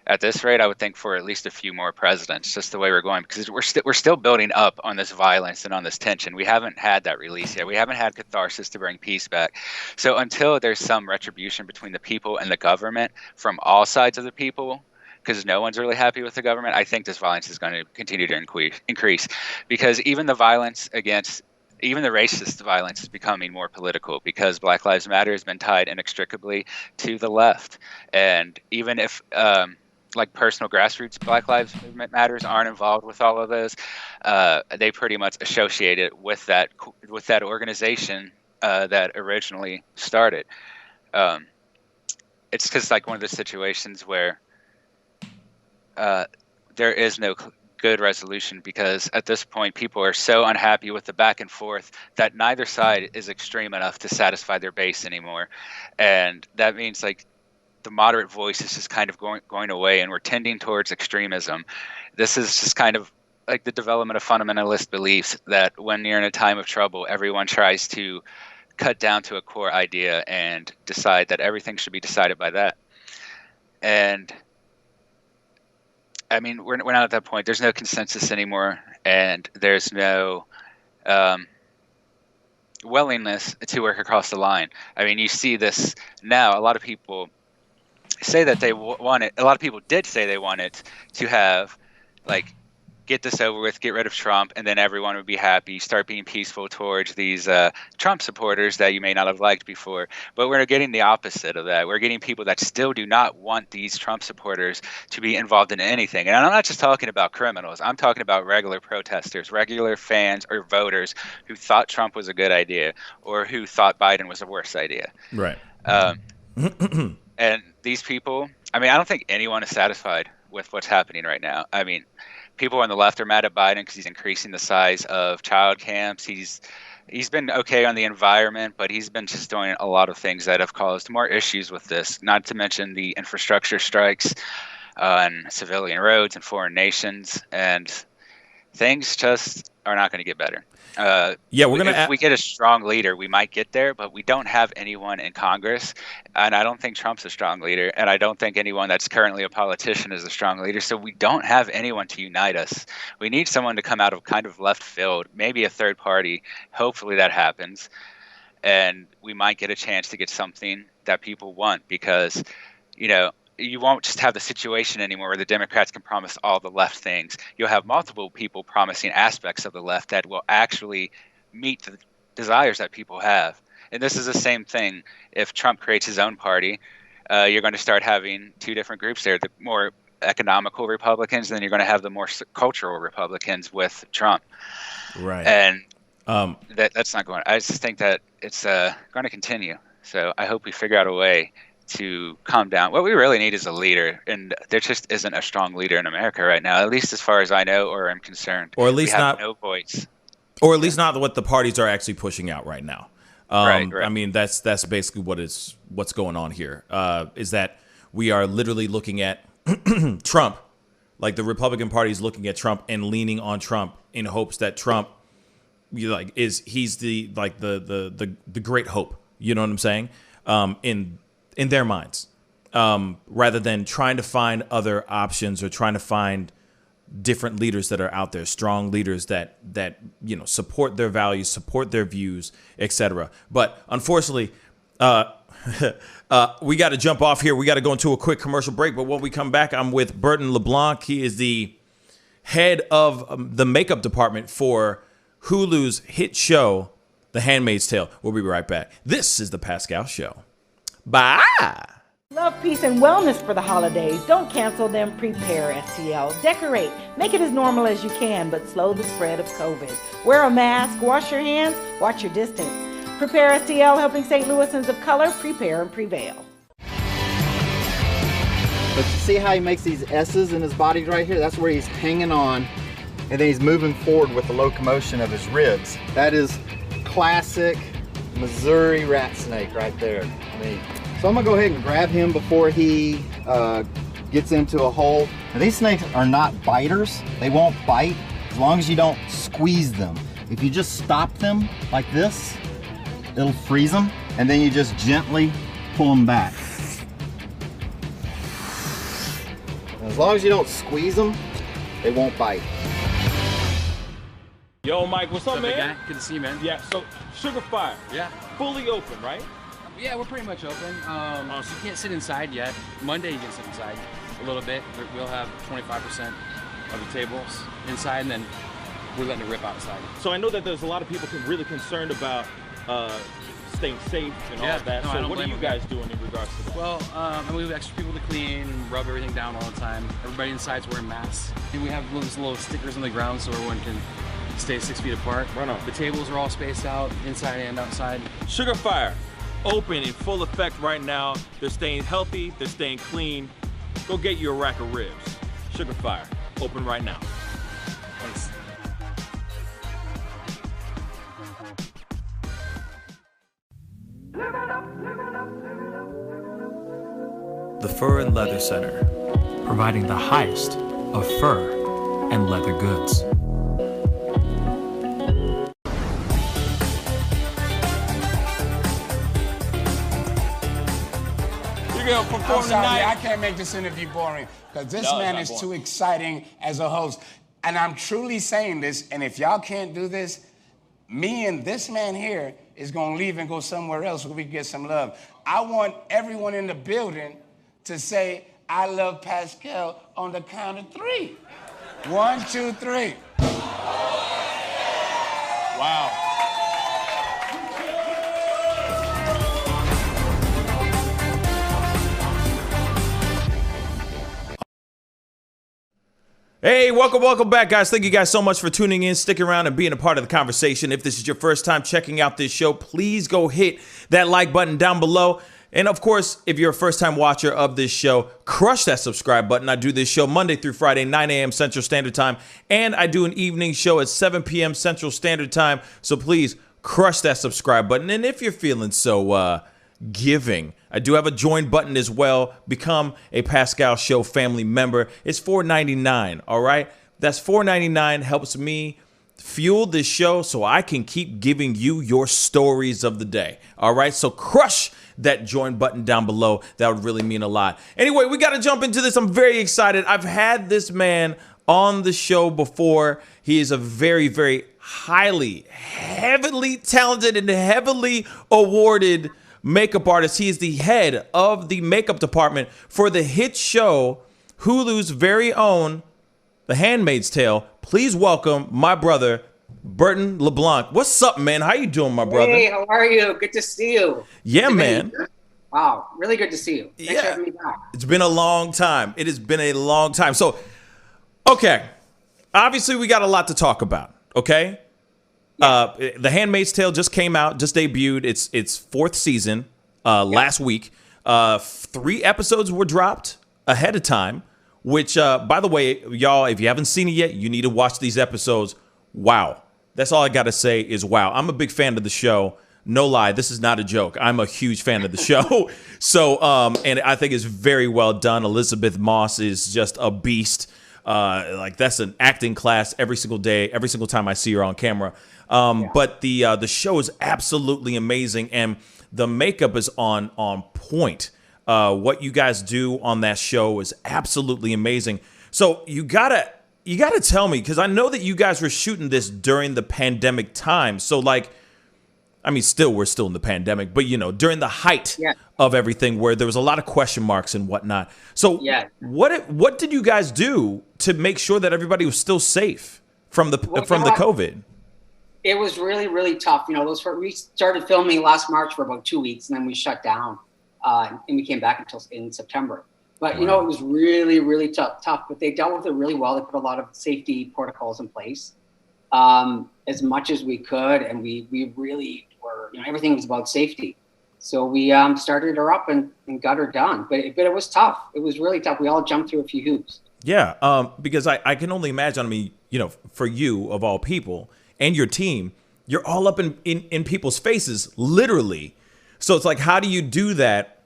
at this rate, I would think for at least a few more presidents, just the way we're going, because we're still building up on this violence and on this tension. We haven't had that release yet. We haven't had catharsis to bring peace back. So until there's some retribution between the people and the government from all sides of the people, because no one's really happy with the government, I think this violence is going to continue to increase, because even the racist violence is becoming more political, because Black Lives Matter has been tied inextricably to the left. And even if personal grassroots Black Lives Movement Matters aren't involved with all of those, they pretty much associate it with that organization that originally started. It's because one of the situations where there is no good resolution, because at this point people are so unhappy with the back and forth that neither side is extreme enough to satisfy their base anymore. And that means the moderate voice is just kind of going away, and we're tending towards extremism. This is just kind of the development of fundamentalist beliefs that when you're in a time of trouble, everyone tries to cut down to a core idea and decide that everything should be decided by that. And I mean, we're not at that point. There's no consensus anymore, and there's no willingness to work across the line. I mean, you see this now. A lot of people say that they want it. A lot of people did say they wanted to have, like, get this over with, get rid of Trump, and then everyone would be happy, start being peaceful towards these Trump supporters that you may not have liked before. But we're getting the opposite of that. We're getting people that still do not want these Trump supporters to be involved in anything. And I'm not just talking about criminals. I'm talking about regular protesters, regular fans or voters who thought Trump was a good idea or who thought Biden was a worse idea. Right. And these people, I mean, I don't think anyone is satisfied with what's happening right now. I mean, people on the left are mad at Biden because he's increasing the size of child camps. He's been okay on the environment, but he's been just doing a lot of things that have caused more issues with this, not to mention the infrastructure strikes on civilian roads in foreign nations. And things just are not going to get better. If we get a strong leader, we might get there, but we don't have anyone in Congress, and I don't think Trump's a strong leader, and I don't think anyone that's currently a politician is a strong leader, so we don't have anyone to unite us. We need someone to come out of kind of left field, maybe a third party. Hopefully that happens, and we might get a chance to get something that people want, because, you know, you won't just have the situation anymore where the Democrats can promise all the left things. You'll have multiple people promising aspects of the left that will actually meet the desires that people have. And this is the same thing. If Trump creates his own party, you're going to start having two different groups there, the more economical Republicans, and then you're going to have the more cultural Republicans with Trump. Right. And that's not going. I just think that it's going to continue. So I hope we figure out a way to calm down. What we really need is a leader, and there just isn't a strong leader in America right now, at least as far as I know or am concerned. Or at least we have not no voice. Or at least not what the parties are actually pushing out right now. Right. I mean, that's basically what's going on here. Is that we are literally looking at Trump, like the Republican Party is looking at Trump and leaning on Trump in hopes that Trump, he's the great hope. You know what I'm saying? In their minds, rather than trying to find other options or trying to find different leaders that are out there, strong leaders that support their values, support their views, etc. But unfortunately, we got to jump off here. We got to go into a quick commercial break. But when we come back, I'm with Burton LeBlanc. He is the head of the makeup department for Hulu's hit show, The Handmaid's Tale. We'll be right back. This is The Pascal Show. Bye. Love, peace, and wellness for the holidays. Don't cancel them. Prepare, STL. Decorate. Make it as normal as you can, but slow the spread of COVID. Wear a mask. Wash your hands. Watch your distance. Prepare, STL, helping St. Louisans of color prepare and prevail. But you see how he makes these S's in his body right here? That's where he's hanging on, and then he's moving forward with the locomotion of his ribs. That is classic Missouri rat snake right there. So I'm gonna go ahead and grab him before he gets into a hole. Now, these snakes are not biters. They won't bite as long as you don't squeeze them. If you just stop them like this, it'll freeze them, and then you just gently pull them back. As long as you don't squeeze them, they won't bite. Yo, Mike, what's up, man? Guy? Good to see you, man. Yeah, so Sugar Fire. Yeah. Fully open, right? Yeah, we're pretty much open. So you can't sit inside yet. Monday you can sit inside a little bit. We'll have 25% of the tables inside, and then we're letting it rip outside. So I know that there's a lot of people really concerned about staying safe and all of that. No, so what are you guys doing in regards to that? Well, we have extra people to clean and rub everything down all the time. Everybody inside's wearing masks. And we have little stickers on the ground so everyone can stay 6 feet apart. Right on. The tables are all spaced out, inside and outside. Sugar Fire, open in full effect right now. They're staying healthy, they're staying clean. Go get you a rack of ribs. Sugar Fire, open right now. Thanks. The Fur and Leather Center, providing the highest of fur and leather goods. will perform tonight. I can't make this interview boring because this man is too exciting as a host. And I'm truly saying this, and if y'all can't do this, me and this man here is going to leave and go somewhere else where we can get some love. I want everyone in the building to say, I love Pascal on the count of 3. 1, 2, 3. Wow. Hey, welcome back, guys. Thank you guys so much for tuning in, sticking around, and being a part of the conversation. If this is your first time checking out this show, please go hit that like button down below. And of course, if you're a first-time watcher of this show, crush that subscribe button. I do this show Monday through Friday, 9 a.m. Central Standard Time, and I do an evening show at 7 p.m. Central Standard Time. So please crush that subscribe button. And if you're feeling so giving, I do have a join button as well. Become a Pascal Show family member. It's $4.99, all right? That's $4.99. Helps me fuel this show so I can keep giving you your stories of the day, all right? So crush that join button down below. That would really mean a lot. Anyway, we got to jump into this. I'm very excited. I've had this man on the show before. He is a very, very heavily talented and heavily awarded makeup artist. He is the head of the makeup department for the hit show Hulu's very own The Handmaid's Tale. Please welcome my brother, Burton LeBlanc. What's up, man? How you doing, my brother? Hey, how are you? Good to see you. Yeah, man. Wow, really good to see you. Thanks for having me back. It's been a long time. It has been a long time. So, okay. Obviously, we got a lot to talk about, okay? The Handmaid's Tale just came out, just debuted. It's 4th season last week. 3 episodes were dropped ahead of time, which, by the way, y'all, if you haven't seen it yet, you need to watch these episodes. Wow. That's all I got to say is wow. I'm a big fan of the show. No lie, this is not a joke. I'm a huge fan of the show. So, and I think it's very well done. Elizabeth Moss is just a beast. Like that's an acting class every single day, every single time I see her on camera. But the show is absolutely amazing, and the makeup is on point. What you guys do on that show is absolutely amazing. So you gotta tell me, because I know that you guys were shooting this during the pandemic time. So like, I mean, we're still in the pandemic, but during the height of everything, where there was a lot of question marks and whatnot. So what did you guys do to make sure that everybody was still safe from the COVID? It was really, really tough. We started filming last March for about 2 weeks, and then we shut down, and we came back until in September. But it was really, really tough. But they dealt with it really well. They put a lot of safety protocols in place, as much as we could, and we really were. Everything was about safety. So we started her up and got her done. But it was tough. It was really tough. We all jumped through a few hoops. Yeah, because I can only imagine. I mean, for you of all people and your team, you're all up in people's faces, literally. So it's like, how do you do that?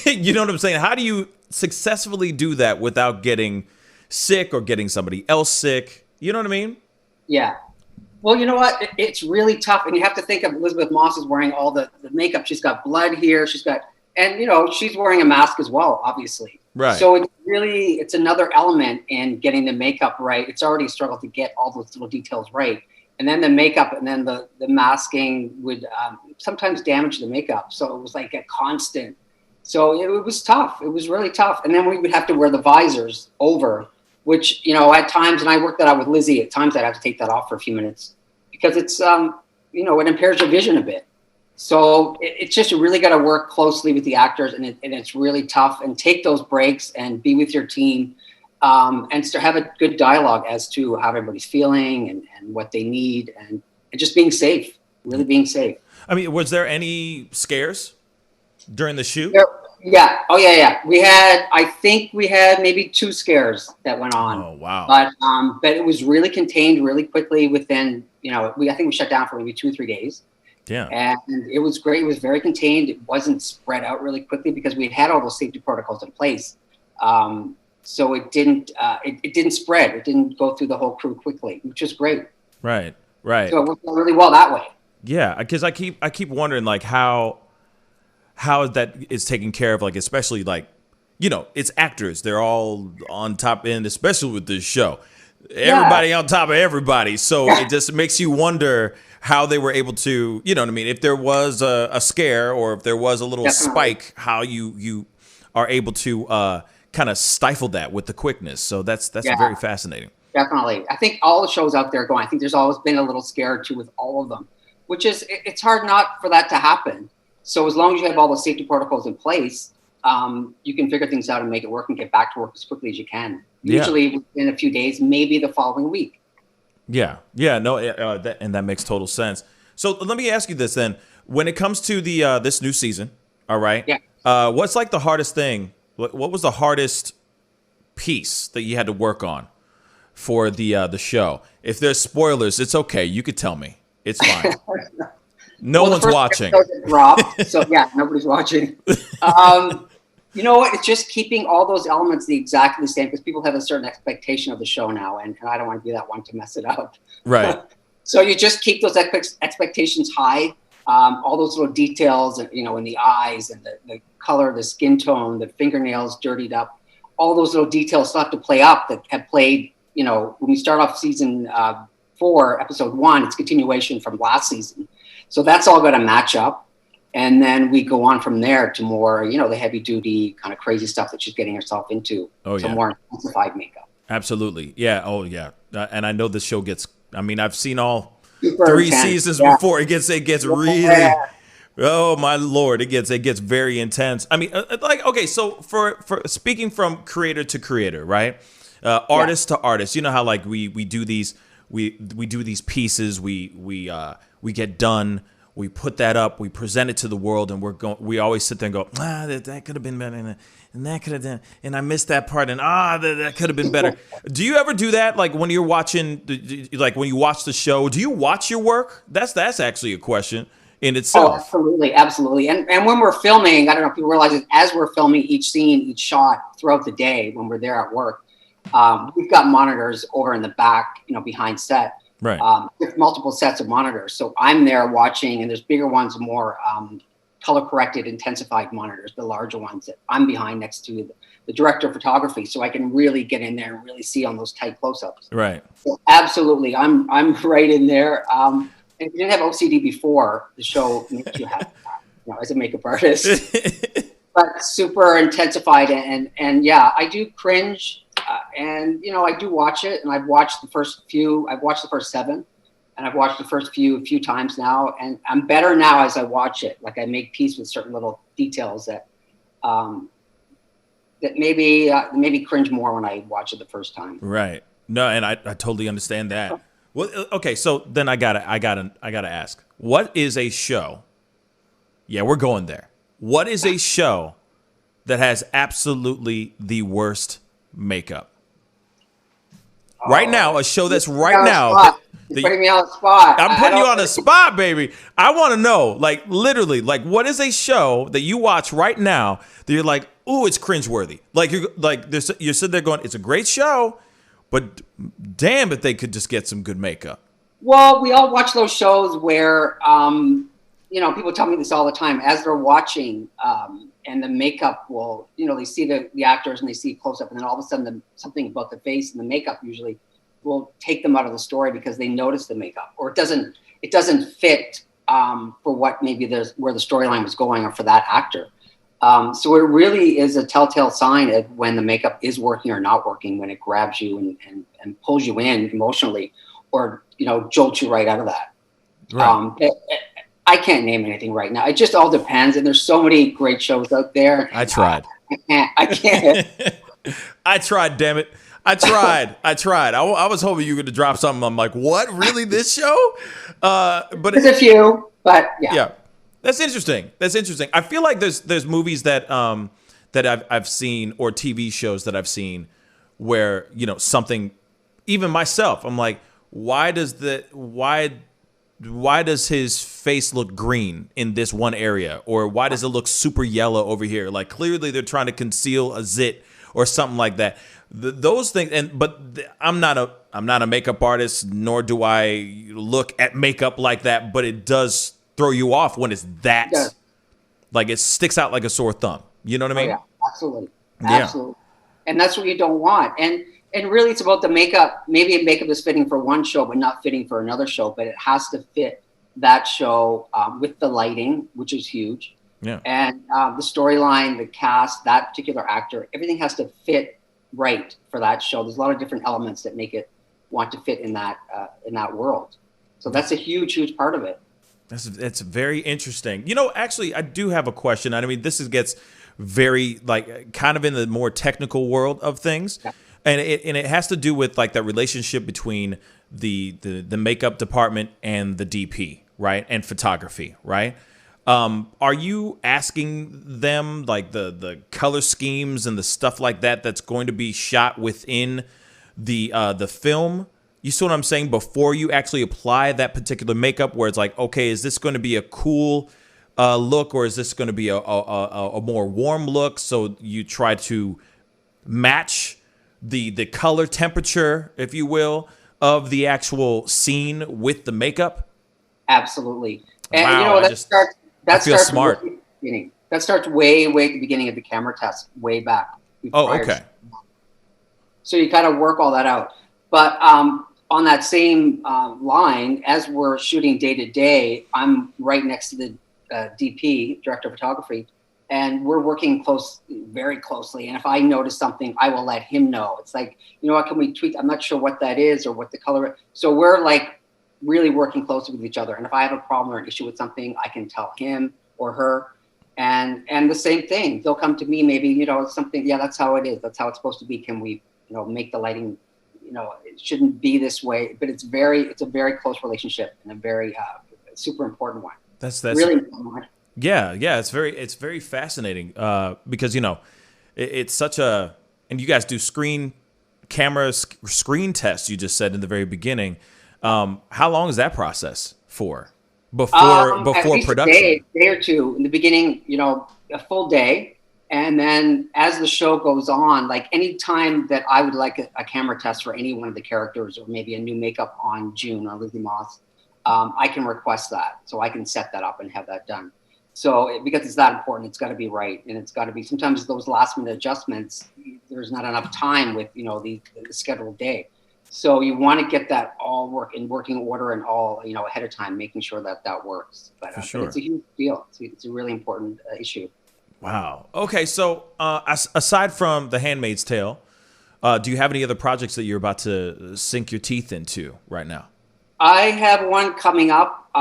You know what I'm saying? How do you successfully do that without getting sick or getting somebody else sick? You know what I mean? Yeah. Well, you know what? It's really tough. And you have to think of Elizabeth Moss is wearing all the makeup. She's got blood here. She's wearing a mask as well, obviously. Right. So it's another element in getting the makeup right. It's already a struggle to get all those little details right. And then the makeup and then the masking would sometimes damage the makeup. So it was like a constant. So it was tough. It was really tough. And then we would have to wear the visors over, which, at times, and I worked that out with Lizzie, at times I'd have to take that off for a few minutes because it's, it impairs your vision a bit. So it's just, you really got to work closely with the actors, and it's really tough, and take those breaks and be with your team, and to have a good dialogue as to how everybody's feeling and what they need, and just being safe, really being safe. I mean, was there any scares during the shoot? Yeah. Oh, yeah. I think we had maybe 2 scares that went on. Oh, wow. But it was really contained really quickly within, I think we shut down for maybe 2 or 3 days. Yeah. And it was great. It was very contained. It wasn't spread out really quickly because we had all those safety protocols in place. So it didn't spread. It didn't go through the whole crew quickly, which is great. Right. So it worked out really well that way. Yeah, because I keep wondering like how how that is taken care of, like, especially like, you know, it's actors. They're all on top end, especially with this show. Everybody on top of everybody. So it just makes you wonder how they were able to, you know what I mean? If there was a scare or if there was a little spike, how you are able to kind of stifle that with the quickness. So that's very fascinating. Definitely. I think all the shows out there going, I think there's always been a little scare too with all of them, which is, it's hard not for that to happen. So as long as you have all the safety protocols in place, you can figure things out and make it work and get back to work as quickly as you can. Usually within a few days, maybe the following week. Yeah. No, and that makes total sense. So let me ask you this then. When it comes to the this new season, all right? Yeah. What's like the hardest thing? What was the hardest piece that you had to work on for the show? If there's spoilers, it's okay. You could tell me. It's fine. No one's watching. Dropped, so yeah, nobody's watching. You know what? It's just keeping all those elements exactly the same because people have a certain expectation of the show now, and I don't want to be that one to mess it up. Right. So you just keep those expectations high. All those little details, you know, in the eyes and the color, the skin tone, the fingernails dirtied up. All those little details still have to play up that have played. You know, when we start off season 4, episode 1, it's continuation from last season. So that's all got to match up. And then we go on from there to more, you know, the heavy duty kind of crazy stuff that she's getting herself into. So more intensified makeup. Absolutely. Yeah. Oh, yeah. And I know this show gets, I mean, I've seen all Super 3 intense. seasons before. It gets really, oh my Lord, it gets very intense. I mean, like, okay, so for speaking from creator to creator, right? Artist to artist, you know how like we do these, we do these pieces, we get done. We put that up, we present it to the world, and we always sit there and go, that could have been better, and that could have done, and I missed that part, and that could have been better. Do you ever do that? Like when you're watching, like when you watch the show, do you watch your work? That's actually a question in itself. Oh, absolutely. And when we're filming, I don't know if people realize it, as we're filming each scene, each shot throughout the day when we're there at work, we've got monitors over in the back, you know, behind set. Right. With multiple sets of monitors. So I'm there watching, and there's bigger ones, more color corrected, intensified monitors, the larger ones that I'm behind next to the director of photography. So I can really get in there and really see on those tight close-ups. Right. So absolutely. I'm right in there. And if you didn't have OCD before, the show makes you have, you know, as a makeup artist. But super intensified. And yeah, I do cringe. And, you know, I do watch it, and I've watched the first 7, and I've watched the first few a few times now, and I'm better now as I watch it. Like I make peace with certain little details that maybe cringe more when I watch it the first time. Right. No, and I totally understand that. Well, okay, so then I gotta ask, what is a show? Yeah, we're going there. What is a show that has absolutely the worst makeup? Right now, a show that's right now. You're putting me on the spot. I'm putting you on the spot, baby. I want to know, like, literally, like, what is a show that you watch right now that you're like, ooh, it's cringeworthy? Like, you're sitting there going, it's a great show, but damn if they could just get some good makeup. Well, we all watch those shows where, you know, people tell me this all the time as they're watching, and the makeup will, you know, they see the actors and they see close up, and then all of a sudden something about the face and the makeup usually will take them out of the story because they notice the makeup, or it doesn't fit for what maybe where the storyline was going, or for that actor. So it really is a telltale sign of when the makeup is working or not working, when it grabs you and pulls you in emotionally, or, you know, jolts you right out of that. Right. I can't name anything right now. It just all depends. And there's so many great shows out there. I tried. I can't. I tried, damn it. I tried. I was hoping you were going to drop something. I'm like, what? Really? This show? But there's a few, but yeah. Yeah. That's interesting. I feel like there's movies that I've seen, or TV shows that I've seen where, you know, something, even myself, I'm like, why does his face look green in this one area? Or why does it look super yellow over here? Like, clearly they're trying to conceal a zit or something like that. Those things, but I'm not a makeup artist, nor do I look at makeup like that, but it does throw you off when it's that Like it sticks out like a sore thumb. You know what I mean? Yeah, absolutely. Yeah. Absolutely. And that's what you don't want. And really it's about the makeup. Maybe makeup is fitting for one show, but not fitting for another show, but it has to fit that show with the lighting, which is huge. Yeah. And the storyline, the cast, that particular actor, everything has to fit right for that show. There's a lot of different elements that make it want to fit in that world. So that's a huge, huge part of it. It's very interesting. You know, actually, I do have a question. I mean, gets very like kind of in the more technical world of things, and it has to do with like that relationship between the makeup department and the DP, right, and photography, right? Are you asking them like the color schemes and the stuff like that that's going to be shot within the film? You see what I'm saying? Before you actually apply that particular makeup, where it's like, okay, is this going to be a cool look, or is this going to be a more warm look? So you try to match the color temperature, if you will, of the actual scene with the makeup. Absolutely. And wow, that starts smart. Way at the beginning. That starts way at the beginning of the camera test, way back. Oh, okay. So you kind of work all that out. But on that same line, as we're shooting day to day, I'm right next to the DP, director of photography, and we're working very closely. And if I notice something, I will let him know. It's like, you know what, can we tweak? I'm not sure what that is or what the color is. So we're like really working closely with each other. And if I have a problem or an issue with something, I can tell him or her. And the same thing, they'll come to me, maybe, you know, something, yeah, that's how it is. That's how it's supposed to be. Can we, you know, make the lighting, you know, it shouldn't be this way, but it's a very close relationship and a very super important one. That's really important one. Yeah. It's very fascinating because, you know, it's such a, and you guys do screen tests. You just said in the very beginning. How long is that process for before production? A day or two in the beginning, you know, a full day. And then as the show goes on, like any time that I would like a camera test for any one of the characters or maybe a new makeup on June or Lizzie Moss, I can request that. So I can set that up and have that done. So because it's that important, it's got to be right. And it's got to be, sometimes those last minute adjustments, there's not enough time with, you know, the scheduled day. So you want to get that all in working order and all, you know, ahead of time, making sure that works. But, but it's a huge deal. It's a really important issue. Wow. Okay. So aside from The Handmaid's Tale, do you have any other projects that you're about to sink your teeth into right now? I have one coming up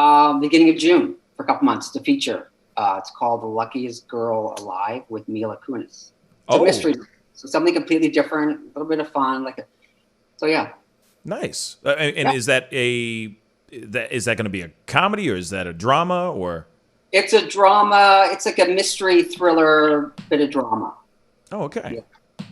beginning of June for a couple months to feature. It's called The Luckiest Girl Alive with Mila Kunis. It's a mystery. So something completely different, a little bit of fun. So yeah. Nice. And is that going to be a comedy or is that a drama or? It's a drama. It's like a mystery thriller, bit of drama. Oh, okay. Yeah.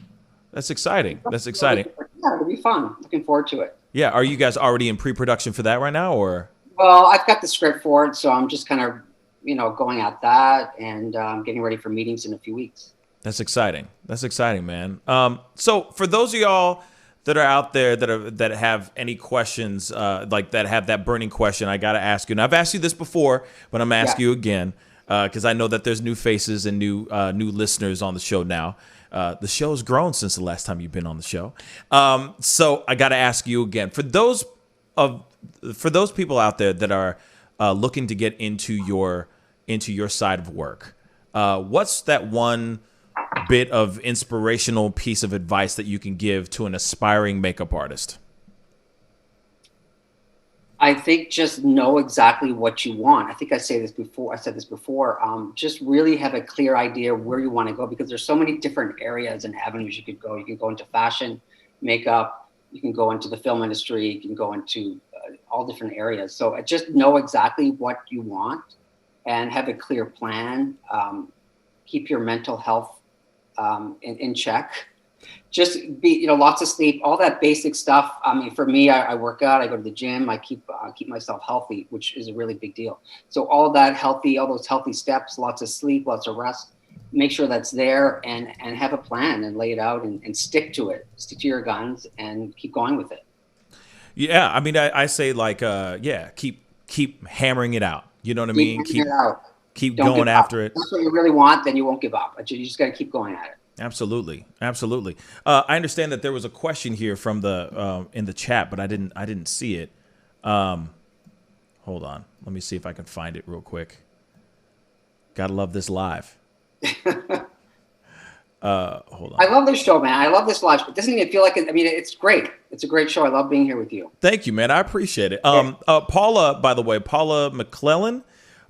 That's exciting. That's exciting. Yeah, it'll be fun. Looking forward to it. Yeah. Are you guys already in pre-production for that right now, or? Well, I've got the script for it, so I'm just kind of, you know, going at that and getting ready for meetings in a few weeks. That's exciting. That's exciting, man. So for those of y'all that are out there that have any questions, like that have that burning question, I got to ask you. And I've asked you this before, but I'm going to ask you again because I know that there's new faces and new listeners on the show now. The show's grown since the last time you've been on the show. So I got to ask you again. For those people out there that are looking to get into your side of work, what's that one bit of inspirational piece of advice that you can give to an aspiring makeup artist? I think just know exactly what you want. I think I said this before. Just really have a clear idea where you want to go, because there's so many different areas and avenues you could go. You can go into fashion, makeup, you can go into the film industry, you can go into all different areas. So just know exactly what you want and have a clear plan. Keep your mental health in check. Just be, lots of sleep, all that basic stuff. I mean, for me, I work out, I go to the gym, I keep myself healthy, which is a really big deal. So all those healthy steps, lots of sleep, lots of rest, make sure that's there and have a plan and lay it out and stick to it, stick to your guns and keep going with it. Yeah. I mean, I say keep hammering it out. You know what I mean? Keep Keep Don't going give after up. it. That's what you really want, then you won't give up. But you just got to keep going at it. Absolutely. Absolutely. I understand that there was a question here from the in the chat, but I didn't see it. Hold on. Let me see if I can find it real quick. Gotta love this live. Hold on. I love this show, man. I love this live. It doesn't even feel like it. I mean, it's great. It's a great show. I love being here with you. Thank you, man. I appreciate it. Paula, by the way, Paula McClellan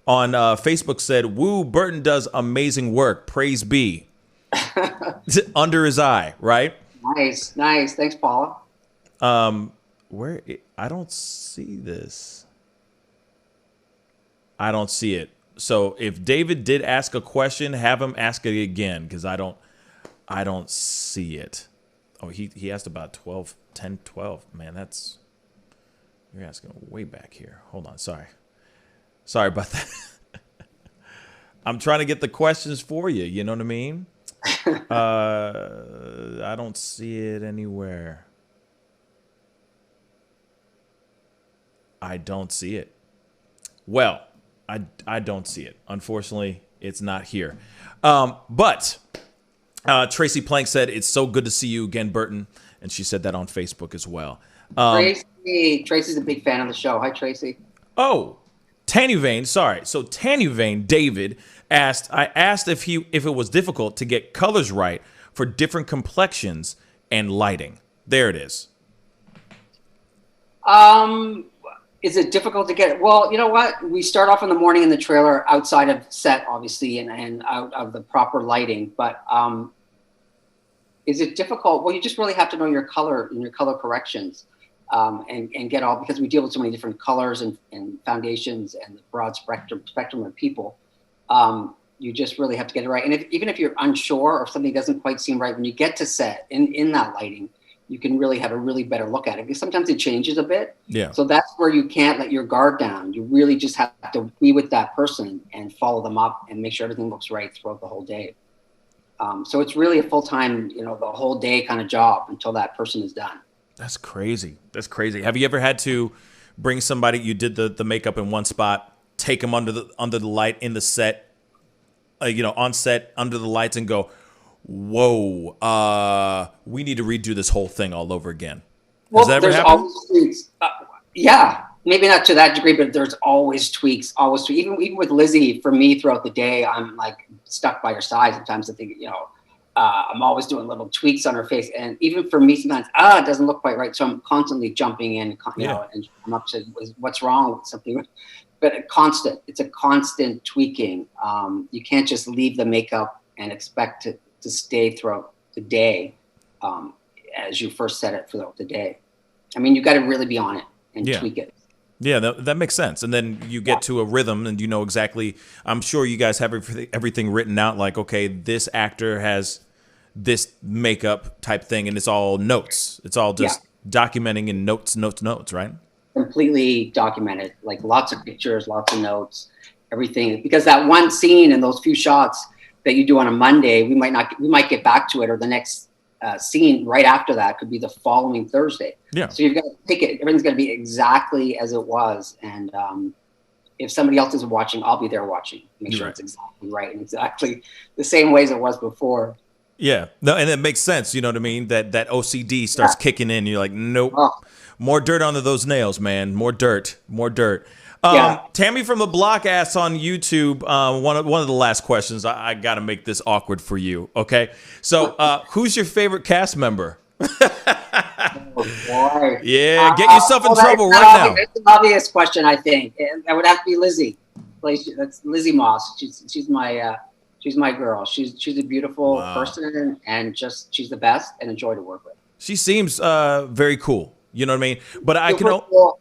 on Facebook said, "Woo, Burton does amazing work. Praise be." Under his eye, right? Nice. Thanks, Paula. Where I don't see this. I don't see it. So if David did ask a question, have him ask it again, because I don't see it. Oh, he asked about 10, 12. Man, you're asking way back here. Hold on, sorry about that. I'm trying to get the questions for you. You know what I mean? I don't see it anywhere. I don't see it. Well, I don't see it. Unfortunately, it's not here. But Tracy Plank said, "It's so good to see you again, Burton." And she said that on Facebook as well. Tracy's a big fan of the show. Hi, Tracy. Oh, Tanny Vane. Sorry. So Tanny Vane, David asked if it was difficult to get colors right for different complexions and lighting. There it is. Is it difficult to get? Well, you know what? We start off in the morning in the trailer outside of set, obviously, and out of the proper lighting. But is it difficult? Well, you just really have to know your color and your color corrections, and get all, because we deal with so many different colors and foundations and the broad spectrum of people. You just really have to get it right. And even if you're unsure or something doesn't quite seem right, when you get to set in that lighting, you can really have a really better look at it, because sometimes it changes a bit. Yeah. So that's where you can't let your guard down. You really just have to be with that person and follow them up and make sure everything looks right throughout the whole day. So it's really a full-time, the whole day kind of job until that person is done. That's crazy. Have you ever had to bring somebody, you did the makeup in one spot, take them under the light in the set, on set under the lights, and go, "Whoa, we need to redo this whole thing all over again"? Well, Has that ever there's happened? always tweaks. Yeah, maybe not to that degree, but there's always tweaks. Even with Lizzie, for me throughout the day, I'm like stuck by her side. Sometimes I think, I'm always doing little tweaks on her face, and even for me, sometimes it doesn't look quite right. So I'm constantly jumping in, and I'm up to what's wrong with something. But it's a constant tweaking. You can't just leave the makeup and expect it to stay throughout the day as you first set it throughout the day. I mean, you got to really be on it and tweak it. Yeah, that makes sense. And then you get to a rhythm, and you know exactly. I'm sure you guys have everything written out. Like, okay, this actor has this makeup type thing, and it's all notes. It's all just documenting in notes, right? Completely documented, like lots of pictures, lots of notes, everything. Because that one scene and those few shots that you do on a Monday, we might get back to it, or the next scene right after that could be the following Thursday. Yeah. So you've got to pick it. Everything's got to be exactly as it was. And if somebody else is watching, I'll be there watching. Make sure it's exactly right and exactly the same way as it was before. Yeah. No, and it makes sense. You know what I mean? That OCD starts kicking in. You're like, nope. More dirt onto those nails, man. More dirt. Tammy from the Block asks on YouTube, one of the last questions. I got to make this awkward for you, okay? So, who's your favorite cast member? Boy. Yeah, get yourself in trouble right now. It's an obvious question, I think. That would have to be Lizzie. That's Lizzie Moss. She's my girl. She's a beautiful person, and she's the best, and a joy to work with. She seems very cool. You know what I mean? But I can go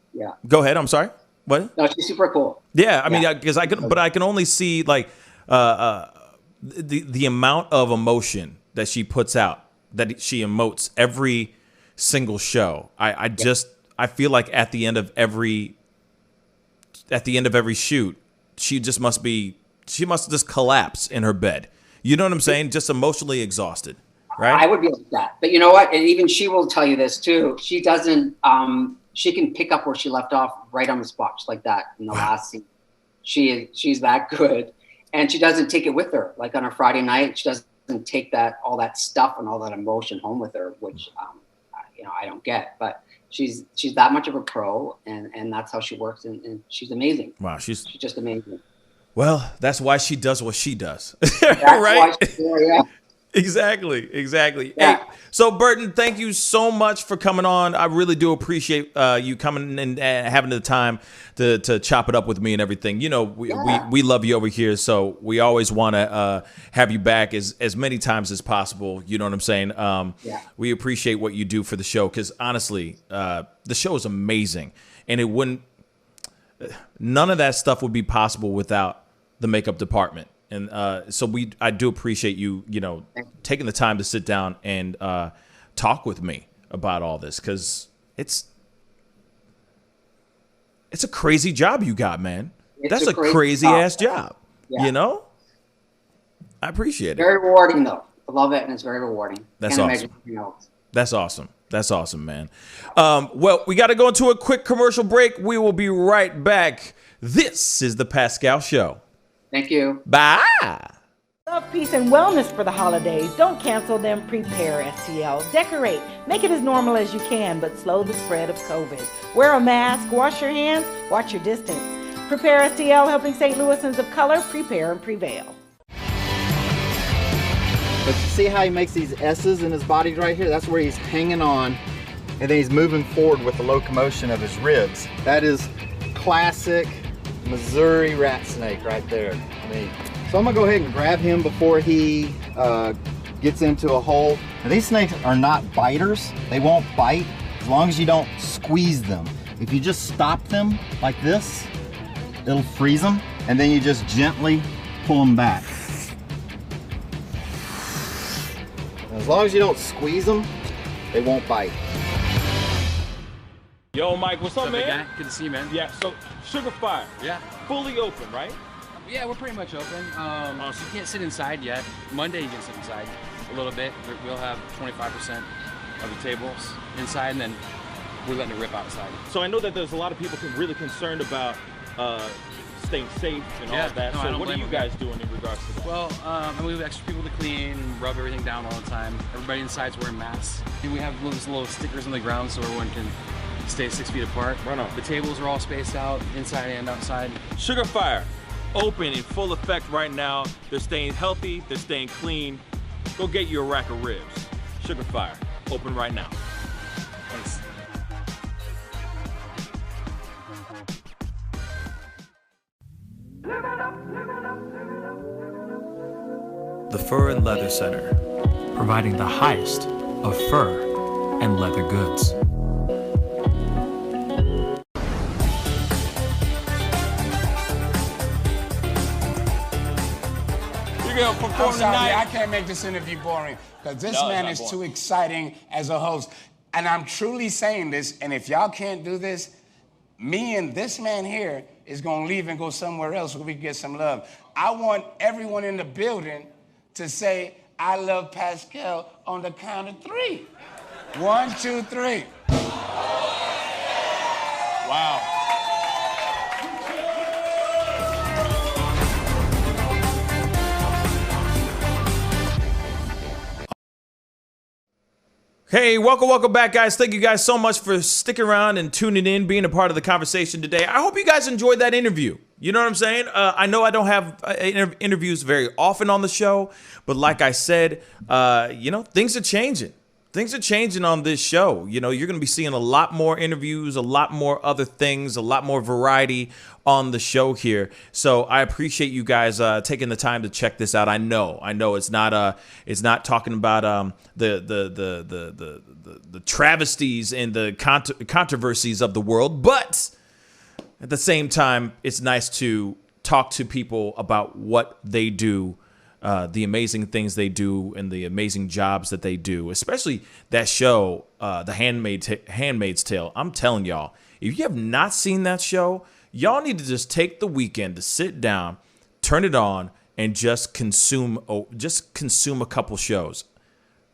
ahead. I'm sorry. What? No, she's super cool. Yeah, I mean, because I can only see like the amount of emotion that she puts out, that she emotes every single show. I feel like at the end of every shoot, she must just collapse in her bed. You know what I'm saying? Just emotionally exhausted. Right? I would be like that. But you know what? And even she will tell you this too. She doesn't, she can pick up where she left off right on the spot, just like that in the last scene. She's that good. and she doesn't take it with her. Like on a Friday night, she doesn't take all that stuff and all that emotion home with her, which I don't get. But she's that much of a pro, and that's how she works, and she's amazing. Wow, she's just amazing. Well, that's why she does what she does, That's right? why yeah. Exactly. Yeah. Hey, so Burton, thank you so much for coming on. I really do appreciate you coming and having the time to chop it up with me and everything. You know, we love you over here, so we always want to have you back as many times as possible. You know what I'm saying? We appreciate what you do for the show, because honestly, the show is amazing, and none of that stuff would be possible without the makeup department. And so I do appreciate you, taking the time to sit down and talk with me about all this, because it's a crazy job you got, man. That's a crazy ass job. Yeah. I appreciate it. Very rewarding, though. I love it, and it's very rewarding. That's Can't awesome. imagine anything else. That's awesome. That's awesome, man. Well, we got to go into a quick commercial break. We will be right back. This is the Pascal Show. Thank you. Bye. Love, peace, and wellness for the holidays. Don't cancel them. Prepare, STL. Decorate. Make it as normal as you can, but slow the spread of COVID. Wear a mask. Wash your hands. Watch your distance. Prepare, STL, helping St. Louisans of color prepare and prevail. But you see how he makes these S's in his body right here? That's where he's hanging on, and then he's moving forward with the locomotion of his ribs. That is classic Missouri rat snake right there. So I'm gonna go ahead and grab him before he gets into a hole. Now, these snakes are not biters. They won't bite as long as you don't squeeze them. If you just stop them like this, it'll freeze them, and then you just gently pull them back. As long as you don't squeeze them, they won't bite. Yo, Mike, what's up, man? Guy? Good to see you, man. Yeah, so Sugar Fire. Yeah. Fully open, right? Yeah, we're pretty much open. So you can't sit inside yet. Monday you can sit inside a little bit. We'll have 25% of the tables inside, and then we're letting it rip outside. So I know that there's a lot of people really concerned about staying safe and all that. No, so what are you guys doing in regards to that? Well, we have extra people to clean and rub everything down all the time. Everybody inside's wearing masks. And we have little stickers on the ground so everyone can stay 6 feet apart. Right on. The tables are all spaced out, inside and outside. Sugar Fire, open in full effect right now. They're staying healthy, they're staying clean. Go get you a rack of ribs. Sugar Fire, open right now. Thanks. The Fur and Leather Center, providing the highest of fur and leather goods. I'm sorry, I can't make this interview boring, because this man is too exciting as a host. And I'm truly saying this, and if y'all can't do this, me and this man here is gonna leave and go somewhere else where we can get some love. I want everyone in the building to say, I love Pascal on the count of 3. 1, 2, 3. Wow. Hey, welcome back, guys. Thank you guys so much for sticking around and tuning in, being a part of the conversation today. I hope you guys enjoyed that interview. You know what I'm saying? I know I don't have interviews very often on the show, but like I said, things are changing. Things are changing on this show. You're going to be seeing a lot more interviews, a lot more other things, a lot more variety on the show here. So I appreciate you guys taking the time to check this out. I know it's not talking about the travesties and the controversies of the world, but at the same time, it's nice to talk to people about what they do, the amazing things they do, and the amazing jobs that they do, especially that show, The Handmaid's Tale. I'm telling y'all, if you have not seen that show, y'all need to just take the weekend to sit down, turn it on, and just consume a couple shows.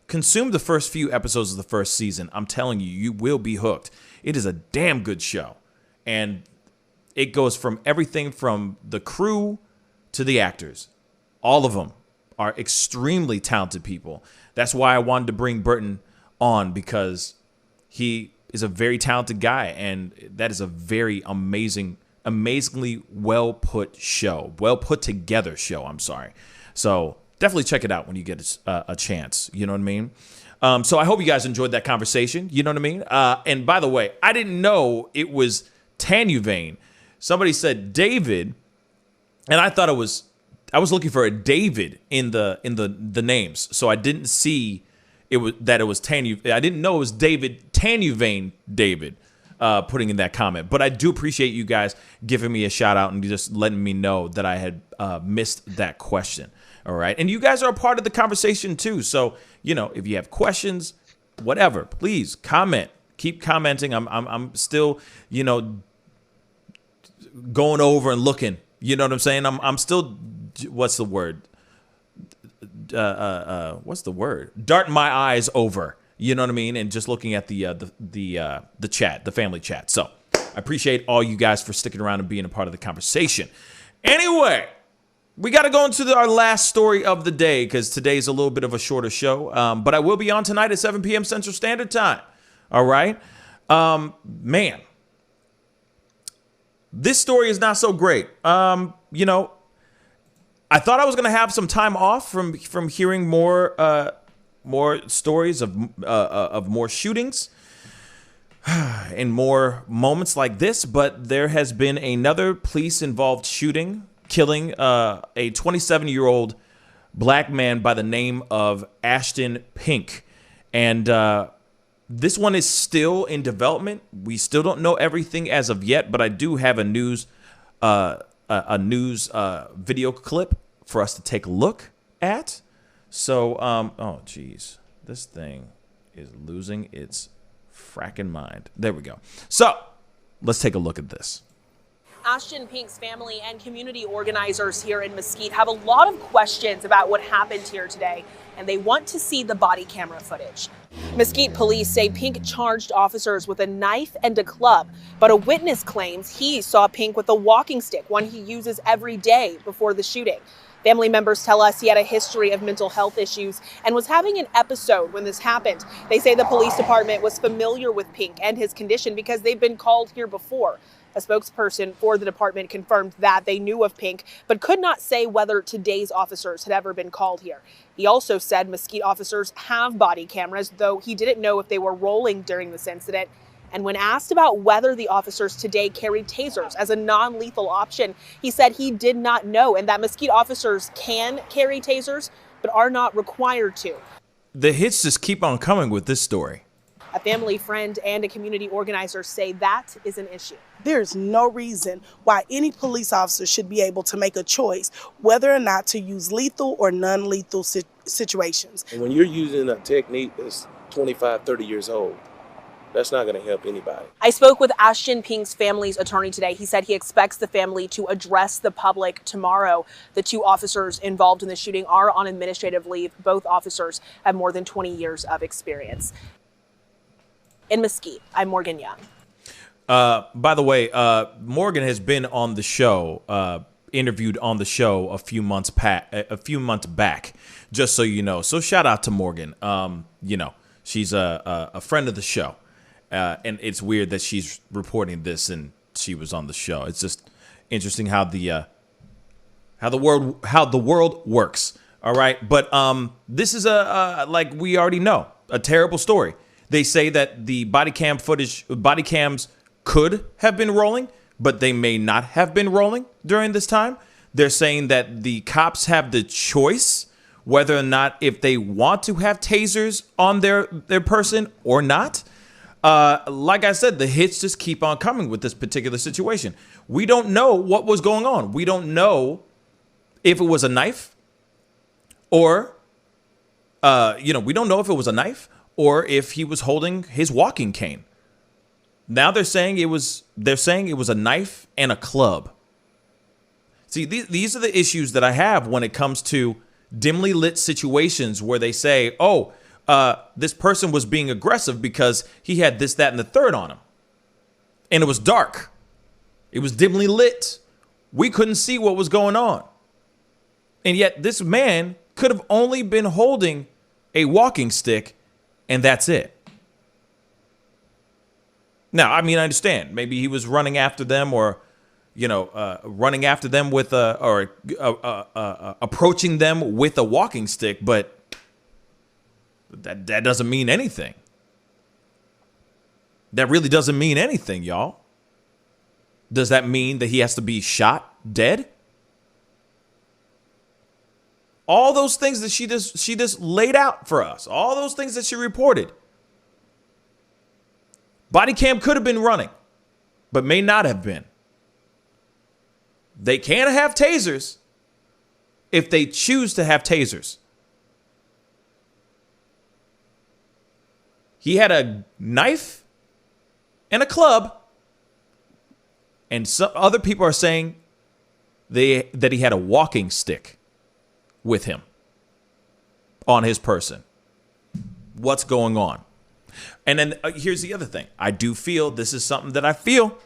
Consume the first few episodes of the first season. I'm telling you, you will be hooked. It is a damn good show. And it goes from everything from the crew to the actors. All of them are extremely talented people. That's why I wanted to bring Burton on, because he is a very talented guy, and that is a very amazingly well put together show. I'm sorry. So definitely check it out when you get a chance. You know what I mean? So I hope you guys enjoyed that conversation. You know what I mean? And by the way, I didn't know it was Tanuvane. Somebody said David, and I thought I was looking for a David in the names, so I didn't see it was Tanu. I didn't know it was David Tanuvane. David putting in that comment, but I do appreciate you guys giving me a shout out and just letting me know that I had missed that question. All right, and you guys are a part of the conversation too. So if you have questions, whatever, please comment. Keep commenting. I'm still going over and looking. You know what I'm saying? I'm still. What's the word? What's the word? Darting my eyes over. You know what I mean? And just looking at the chat, the family chat. So I appreciate all you guys for sticking around and being a part of the conversation. Anyway, we got to go into our last story of the day, because today's a little bit of a shorter show. But I will be on tonight at 7 p.m. Central Standard Time. All right, man. This story is not so great. I thought I was going to have some time off from hearing more stories of more shootings and more moments like this, but there has been another police-involved shooting, killing a 27-year-old black man by the name of Ashton Pinke. And this one is still in development. We still don't know everything as of yet, but I do have a news video clip for us to take a look at. So, oh geez, this thing is losing its fracking mind. There we go. So let's take a look at this. Ashton Pinke's family and community organizers here in Mesquite have a lot of questions about what happened here today, and they want to see the body camera footage. Mesquite police say Pinke charged officers with a knife and a club, but a witness claims he saw Pinke with a walking stick, one he uses every day before the shooting. Family members tell us he had a history of mental health issues and was having an episode when this happened. They say the police department was familiar with Pinke and his condition because they've been called here before. A spokesperson for the department confirmed that they knew of Pinke, but could not say whether today's officers had ever been called here. He also said Mesquite officers have body cameras, though he didn't know if they were rolling during this incident. And when asked about whether the officers today carried tasers as a non-lethal option, he said he did not know, and that Mesquite officers can carry tasers, but are not required to. The hits just keep on coming with this story. A family friend and a community organizer say that is an issue. There's no reason why any police officer should be able to make a choice whether or not to use lethal or non-lethal situations. And when you're using a technique that's 25, 30 years old, that's not going to help anybody. I spoke with Ashton Pinke's family's attorney today. He said he expects the family to address the public tomorrow. The two officers involved in the shooting are on administrative leave. Both officers have more than 20 years of experience. In Mesquite, I'm Morgan Young. By the way, Morgan has been on the show, interviewed on the show a few months back, just so you know. So shout out to Morgan. She's a friend of the show, and it's weird that she's reporting this and she was on the show. It's just interesting how the world works. All right, but this is like we already know, a terrible story. They say that the body cams could have been rolling, but they may not have been rolling during this time. They're saying that the cops have the choice whether or not if they want to have tasers on their person or not. Like I said, the hits just keep on coming with this particular situation. We don't know what was going on. We don't know if it was a knife or, we don't know if it was a knife or if he was holding his walking cane. Now they're saying it was a knife and a club. See, these are the issues that I have when it comes to dimly lit situations where they say, this person was being aggressive because he had this, that, and the third on him. And it was dark. It was dimly lit. We couldn't see what was going on. And yet this man could have only been holding a walking stick, and that's it. Now, I mean, I understand. Maybe he was running after them, or, running after them with approaching them with a walking stick, but that doesn't mean anything. That really doesn't mean anything, y'all. Does that mean that he has to be shot dead? All those things that she just laid out for us, all those things that she reported. Body cam could have been running, but may not have been. They can have tasers if they choose to have tasers. He had a knife and a club, and some other people are saying that he had a walking stick with him on his person. What's going on? And then here's the other thing. I do feel this is something that I feel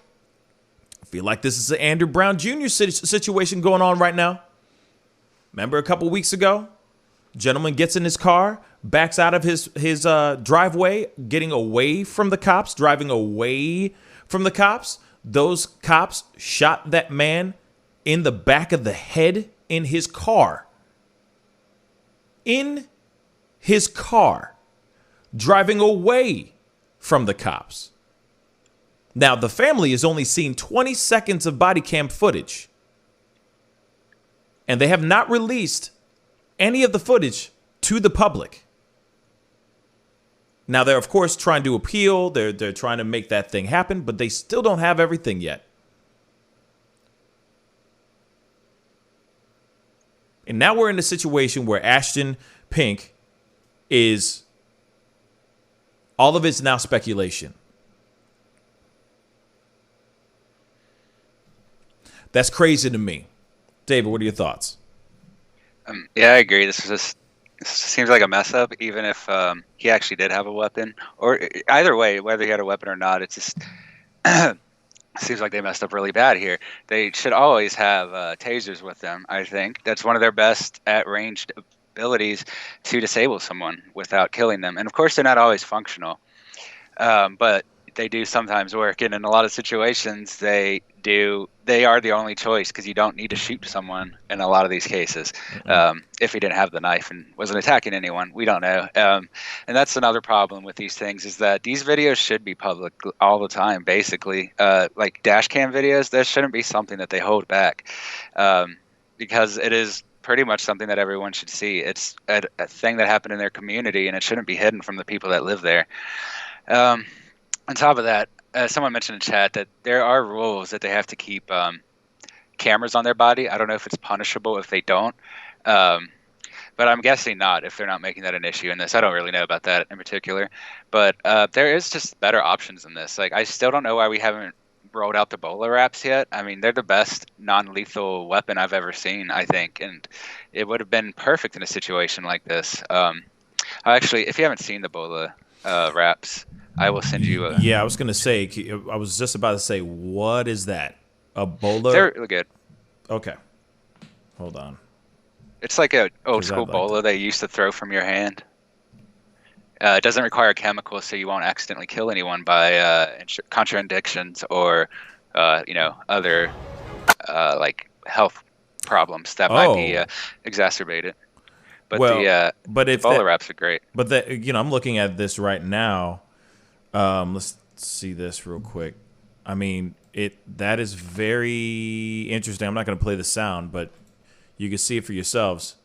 like this is an Andrew Brown Jr. situation going on right now. Remember a couple weeks ago, gentleman gets in his car, backs out of his driveway, getting away from the cops, driving away from the cops. Those cops shot that man in the back of the head in his car. In his car, driving away from the cops. Now, the family has only seen 20 seconds of body cam footage, and they have not released any of the footage to the public. Now, they're, of course, trying to appeal. They're trying to make that thing happen, but they still don't have everything yet. And now we're in a situation where Ashton Pinke is... all of it's now speculation. That's crazy to me. David, what are your thoughts? Yeah, I agree. This seems like a mess up, even if he actually did have a weapon. Or either way, whether he had a weapon or not, it just seems like they messed up really bad here. They should always have tasers with them, I think. That's one of their best at-ranged abilities to disable someone without killing them. And of course, they're not always functional, but they do sometimes work. And in a lot of situations, they are the only choice, because you don't need to shoot someone in a lot of these cases. If he didn't have the knife and wasn't attacking anyone, we don't know. And that's another problem with these things, is that these videos should be public all the time, basically. Like dash cam videos, that shouldn't be something that they hold back, because it is pretty much something that everyone should see. It's a thing that happened in their community, and it shouldn't be hidden from the people that live there. On top of that, someone mentioned in chat that there are rules that they have to keep cameras on their body. I don't know if it's punishable if they don't, but I'm guessing not, if they're not making that an issue in this. I don't really know about that in particular, but there is just better options in this. Like, I still don't know why we haven't rolled out the bowler wraps yet. I mean, they're the best non-lethal weapon I've ever seen, I think, and it would have been perfect in a situation like this. Actually, if you haven't seen the bowler wraps, I will send you a... Yeah, I was going to say, I was just about to say, what is that? A bowler? They're really good. Okay. Hold on. It's like a old school bowler they used to throw from your hand. It doesn't require chemicals, so you won't accidentally kill anyone by contradictions or, other like health problems that might be exacerbated. But the bowler wraps are great. But I'm looking at this right now. Let's see this real quick. I mean, that is very interesting. I'm not going to play the sound, but you can see it for yourselves.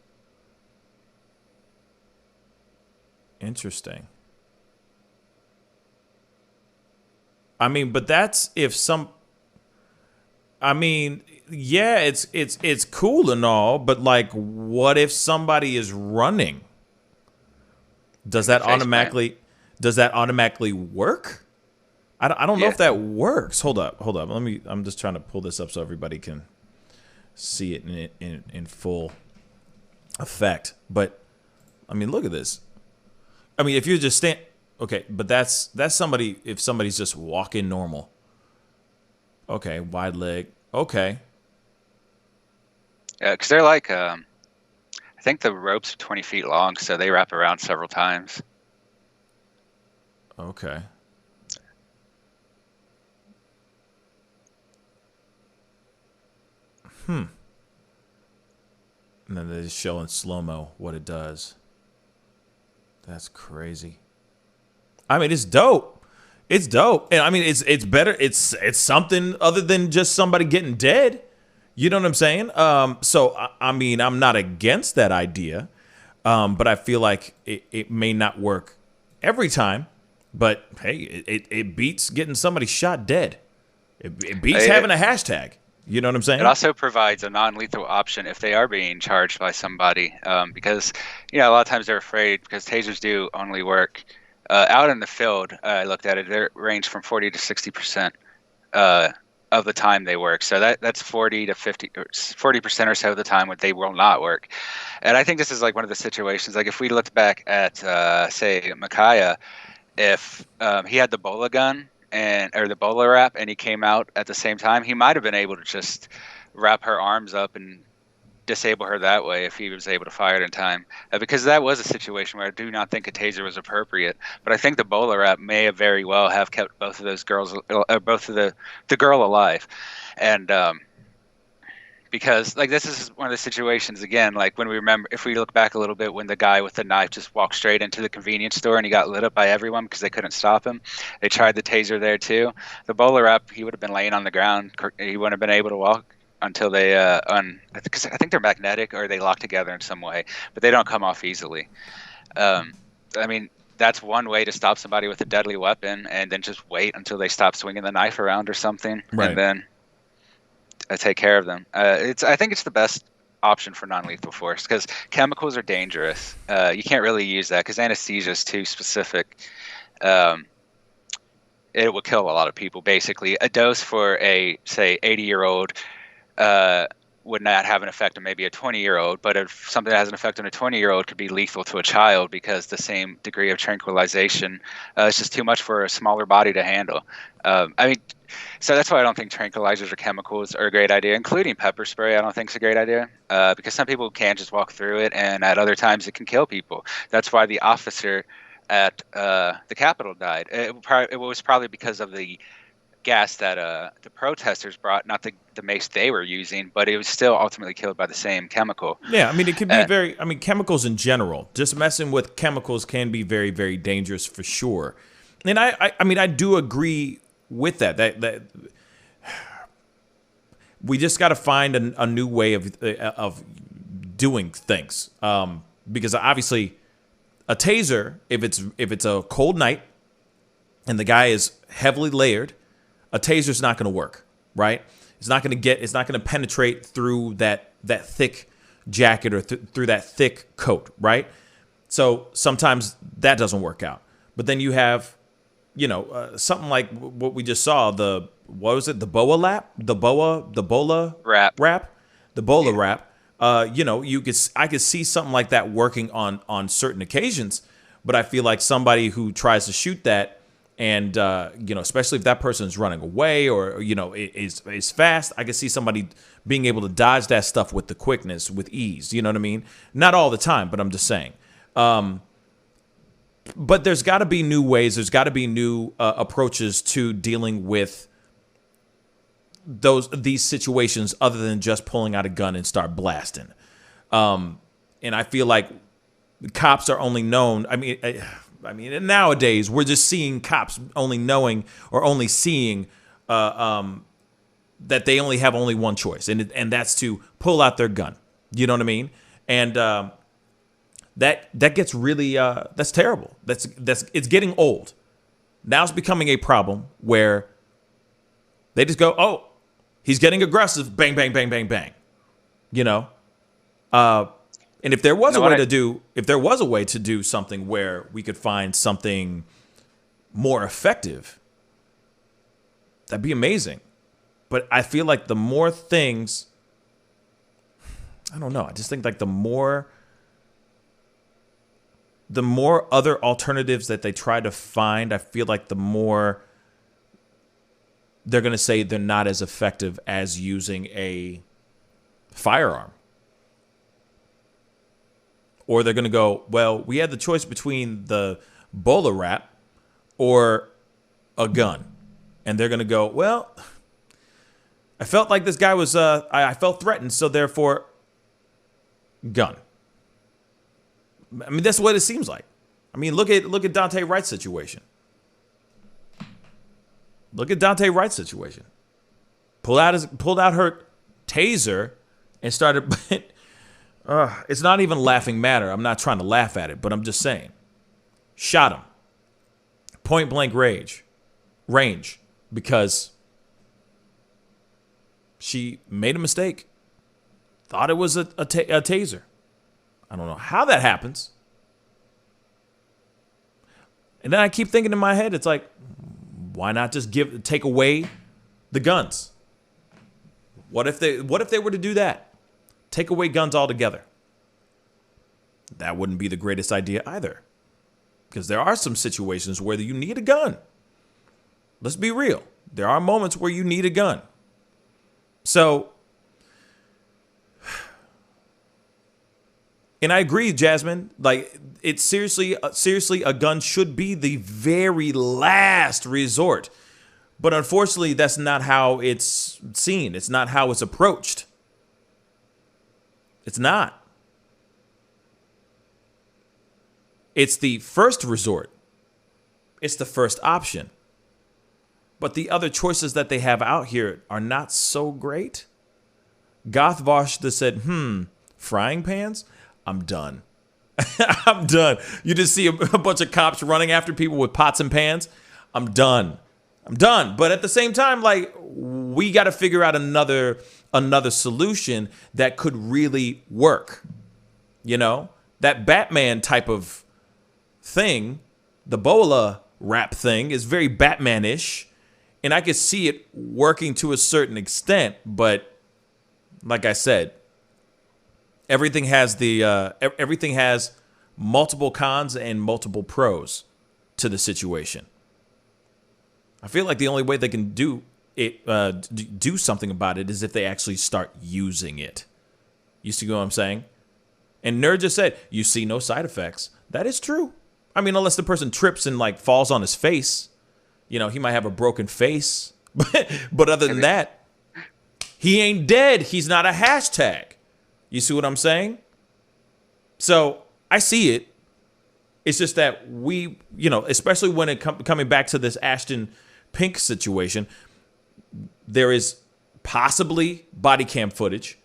Interesting. I mean, but that's if some... I mean, yeah, it's cool and all, but like, what if somebody is running? Does that automatically work? I don't know if that works. Hold up. I'm just trying to pull this up so everybody can see it in full effect. But I mean, look at this. I mean, if you're just okay, but that's somebody, if somebody's just walking normal. Okay, wide leg. Okay. Yeah, because they're like think the rope's 20 feet long, so they wrap around several times. Okay. And then they just show in slow-mo what it does. That's crazy. I mean, it's dope. It's dope. And I mean, it's better. It's something other than just somebody getting dead. You know what I'm saying? So, I mean, I'm not against that idea. But I feel like it may not work every time. But, hey, it beats getting somebody shot dead. It beats having a hashtag. You know what I'm saying? It also provides a non-lethal option if they are being charged by somebody, because a lot of times they're afraid because tasers do only work out in the field. I looked at it; they range from 40 to 60% of the time they work. So that's 40 to 40% or so of the time when they will not work. And I think this is like one of the situations. Like if we looked back at say Micaiah, if he had the Bola gun. Or the Bola wrap, and he came out at the same time, he might have been able to just wrap her arms up and disable her that way if he was able to fire it in time. Because that was a situation where I do not think a taser was appropriate. But I think the Bola wrap may have very well have kept both of those girls, both of the girl alive, and because like this is one of the situations again, like when we remember, if we look back a little bit, when the guy with the knife just walked straight into the convenience store and he got lit up by everyone because they couldn't stop him. They tried the taser there too. The Bola wrap, he would have been laying on the ground. He wouldn't have been able to walk until they I think they're magnetic or they lock together in some way, but they don't come off easily. I mean, that's one way to stop somebody with a deadly weapon, and then just wait until they stop swinging the knife around or something, right. And then take care of them. I think it's the best option for non-lethal force because chemicals are dangerous. You can't really use that because anesthesia is too specific. It will kill a lot of people. Basically, a dose for a say 80-year-old would not have an effect on maybe a 20-year-old, but if something that has an effect on a 20-year-old could be lethal to a child because the same degree of tranquilization is just too much for a smaller body to handle. I mean, so that's why I don't think tranquilizers or chemicals are a great idea, including pepper spray. I don't think it's a great idea because some people can just walk through it, and at other times it can kill people. That's why the officer at the Capitol died. It was probably because of the gas that the protesters brought, not the mace they were using, but it was still ultimately killed by the same chemical. Yeah, I mean, it could be chemicals in general, just messing with chemicals can be very, very dangerous for sure. And I mean, I do agree with that we just got to find a new way of doing things. Because obviously a taser, if it's a cold night and the guy is heavily layered, a taser's not going to work, right? It's not going to penetrate through that thick jacket or through that thick coat, right? So sometimes that doesn't work out. But then you have, something like what we just saw, the Bola wrap. The Bola wrap. I could see something like that working on certain occasions, but I feel like somebody who tries to shoot that, and especially if that person is running away or is fast, I could see somebody being able to dodge that stuff with the quickness, with ease. You know what I mean? Not all the time, but I'm just saying. But there's got to be new ways. There's got to be new approaches to dealing with these situations other than just pulling out a gun and start blasting. And I feel like cops are only known. I mean, nowadays we're just seeing cops only knowing or only seeing that they only have one choice, and that's to pull out their gun. You know what I mean? And that gets really that's terrible. It's getting old. Now it's becoming a problem where they just go, oh, he's getting aggressive, bang, bang, bang, bang, bang. And if there was a way to do something where we could find something more effective, that'd be amazing. But I feel like the more things, I don't know. I just think like the more other alternatives that they try to find, I feel like the more they're going to say they're not as effective as using a firearm. Or they're going to go, well, we had the choice between the bowler wrap or a gun. And they're going to go, well, I felt like this guy was, I felt threatened, so therefore, gun. I mean, that's what it seems like. I mean, look at Dante Wright's situation. Look at Dante Wright's situation. Pulled out her taser and started. It's not even laughing matter. I'm not trying to laugh at it, but I'm just saying. Shot him. Point blank range, because she made a mistake. Thought it was a taser. I don't know how that happens. And then I keep thinking in my head, it's like, why not just take away the guns? What if they were to do that? Take away guns altogether. That wouldn't be the greatest idea either. Because there are some situations where you need a gun. Let's be real. There are moments where you need a gun. So, and I agree, Jasmine, like it's seriously, a gun should be the very last resort. But unfortunately, that's not how it's seen. It's not how it's approached. It's not. It's the first resort. It's the first option. But the other choices that they have out here are not so great. Goth Vashta said, frying pans? I'm done. I'm done. You just see a bunch of cops running after people with pots and pans. I'm done. But at the same time, like, we got to figure out another solution that could really work. You know, that Batman type of thing, the Bola rap thing, is very Batman-ish. And I could see it working to a certain extent, but like I said, everything has multiple cons and multiple pros to the situation. I feel like the only way they can do something about it is if they actually start using it. You see what I'm saying? And Nerd just said, you see no side effects. That is true. I mean, unless the person trips and like falls on his face. You know, he might have a broken face. But other than that, he ain't dead. He's not a hashtag. You see what I'm saying? So I see it. It's just that we, you know, especially when it coming back to this Ashton Pinke situation, there is possibly body cam footage.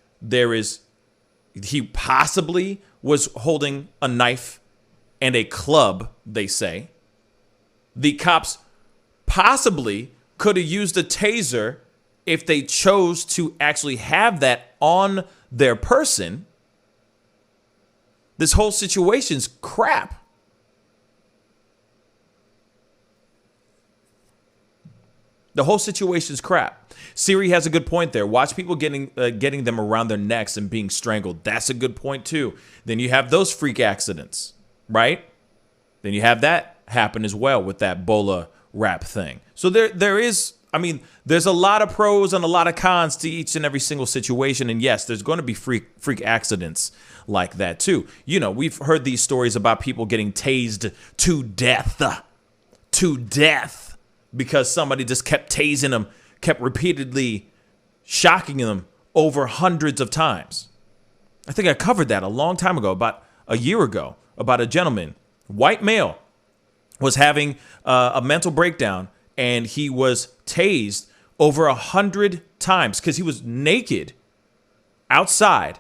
He possibly was holding a knife and a club, they say. The cops possibly could have used a taser if they chose to actually have that on their person. This whole situation's crap. The whole situation's crap. Siri has a good point there. Watch people getting them around their necks and being strangled. That's a good point too. Then you have those freak accidents, right? Then you have that happen as well with that Bola rap thing. So there is, I mean, there's a lot of pros and a lot of cons to each and every single situation. And yes, there's going to be freak accidents like that too. You know, we've heard these stories about people getting tased to death because somebody just kept tasing them, kept repeatedly shocking them over hundreds of times. I think I covered that a long time ago, about a year ago, about a gentleman, white male, was having a mental breakdown, and he was tased over 100 times because he was naked outside.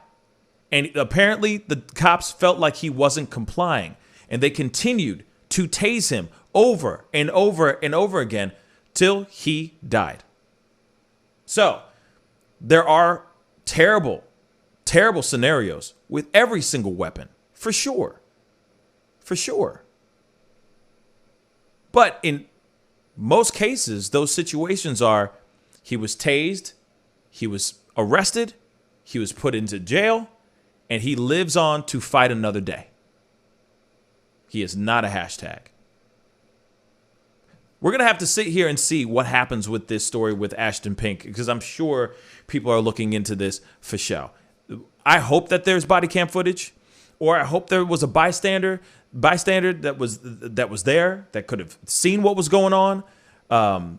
And apparently the cops felt like he wasn't complying, and they continued to tase him over and over and over again till he died. So there are terrible, terrible scenarios with every single weapon, for sure. For sure. But in most cases, those situations are he was tased, he was arrested, he was put into jail, and he lives on to fight another day. He is not a hashtag. We're going to have to sit here and see what happens with this story with Ashton Pinke, because I'm sure people are looking into this for show. I hope that there's body cam footage. or I hope there was a bystander that was there that could have seen what was going on,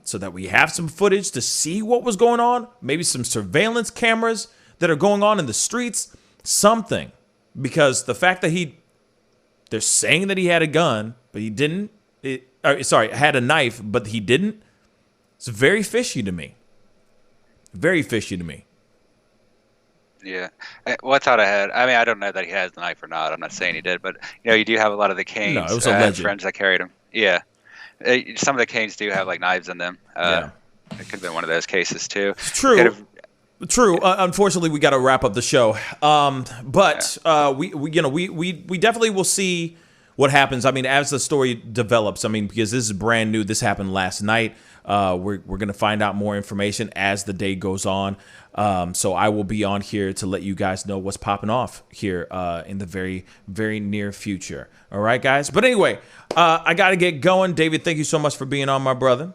so that we have some footage to see what was going on. Maybe some surveillance cameras that are going on in the streets, something. Because the fact that they're saying that he had a gun, but he didn't. Had a knife, but he didn't. It's very fishy to me. Very fishy to me. Yeah. What thought I had? I mean, I don't know that he has the knife or not. I'm not saying he did, but you do have a lot of the canes. No, it was alleged. Friends that carried him. Yeah. Some of the canes do have like knives in them. It could have been one of those cases too. It's true. True. Unfortunately, we got to wrap up the show. We definitely will see what happens. I mean, as the story develops. I mean, because this is brand new. This happened last night. We're going to find out more information as the day goes on. So I will be on here to let you guys know what's popping off here in the very, very near future. All right, guys. But anyway, I got to get going. David, thank you so much for being on, my brother.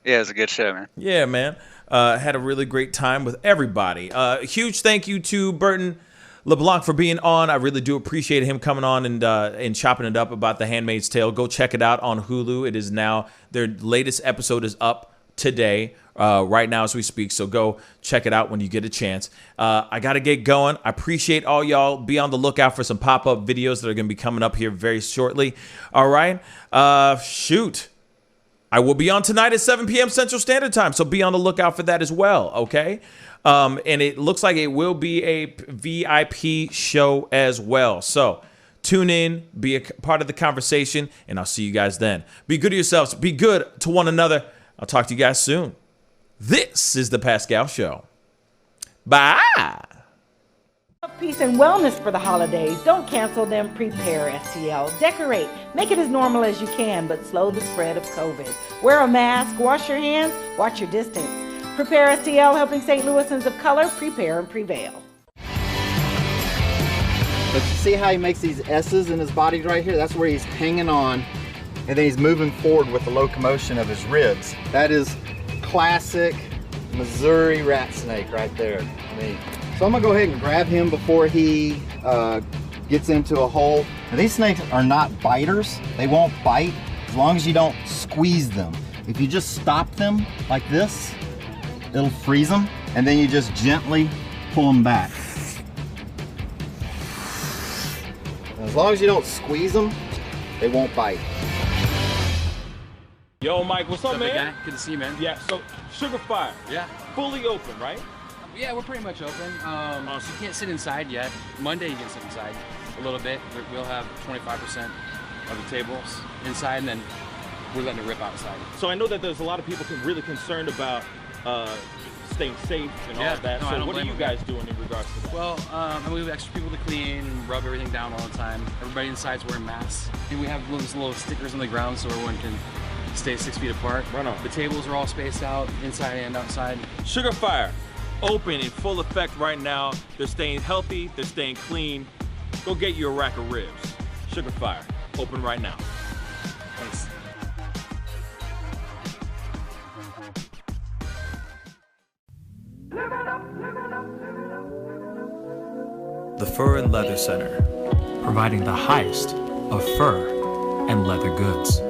Yeah, it was a good show, man. Yeah, man. Had a really great time with everybody. Huge thank you to Burton LeBlanc for being on. I really do appreciate him coming on and chopping it up about The Handmaid's Tale. Go check it out on Hulu. It is now, their latest episode is up today, right now as we speak. So go check it out when you get a chance. I got to get going. I appreciate all y'all. Be on the lookout for some pop-up videos that are going to be coming up here very shortly. All right. Shoot. I will be on tonight at 7 p.m. Central Standard Time, so be on the lookout for that as well, okay? And it looks like it will be a VIP show as well. So tune in, be a part of the conversation, and I'll see you guys then. Be good to yourselves. Be good to one another. I'll talk to you guys soon. This is The Pascal Show. Bye. Peace and wellness for the holidays. Don't cancel them. Prepare, STL. Decorate. Make it as normal as you can, but slow the spread of COVID. Wear a mask. Wash your hands. Watch your distance. Prepare, STL, helping St. Louisans of color prepare and prevail. But you see how he makes these S's in his body right here? That's where he's hanging on, and then he's moving forward with the locomotion of his ribs. That is classic Missouri rat snake right there. So I'm gonna go ahead and grab him before he gets into a hole. Now, these snakes are not biters. They won't bite as long as you don't squeeze them. If you just stop them like this, it'll freeze them, and then you just gently pull them back. As long as you don't squeeze them, they won't bite. Yo, Mike, what's up, man? Guy? Good to see you, man. Yeah, so Sugar Fire. Yeah. Fully open, right? Yeah, we're pretty much open. So you can't sit inside yet. Monday you can sit inside a little bit. We'll have 25% of the tables inside, and then we're letting it rip outside. So I know that there's a lot of people really concerned about staying safe and all of that. So what are you guys doing in regards to that? Well, we have extra people to clean and rub everything down all the time. Everybody inside's wearing masks. And we have little stickers on the ground so everyone can stay 6 feet apart. Right on. The tables are all spaced out, inside and outside. Sugar Fire, open in full effect right now. They're staying healthy, they're staying clean. Go get you a rack of ribs. Sugar Fire, open right now. Thanks. The Fur and Leather Center, providing the highest of fur and leather goods.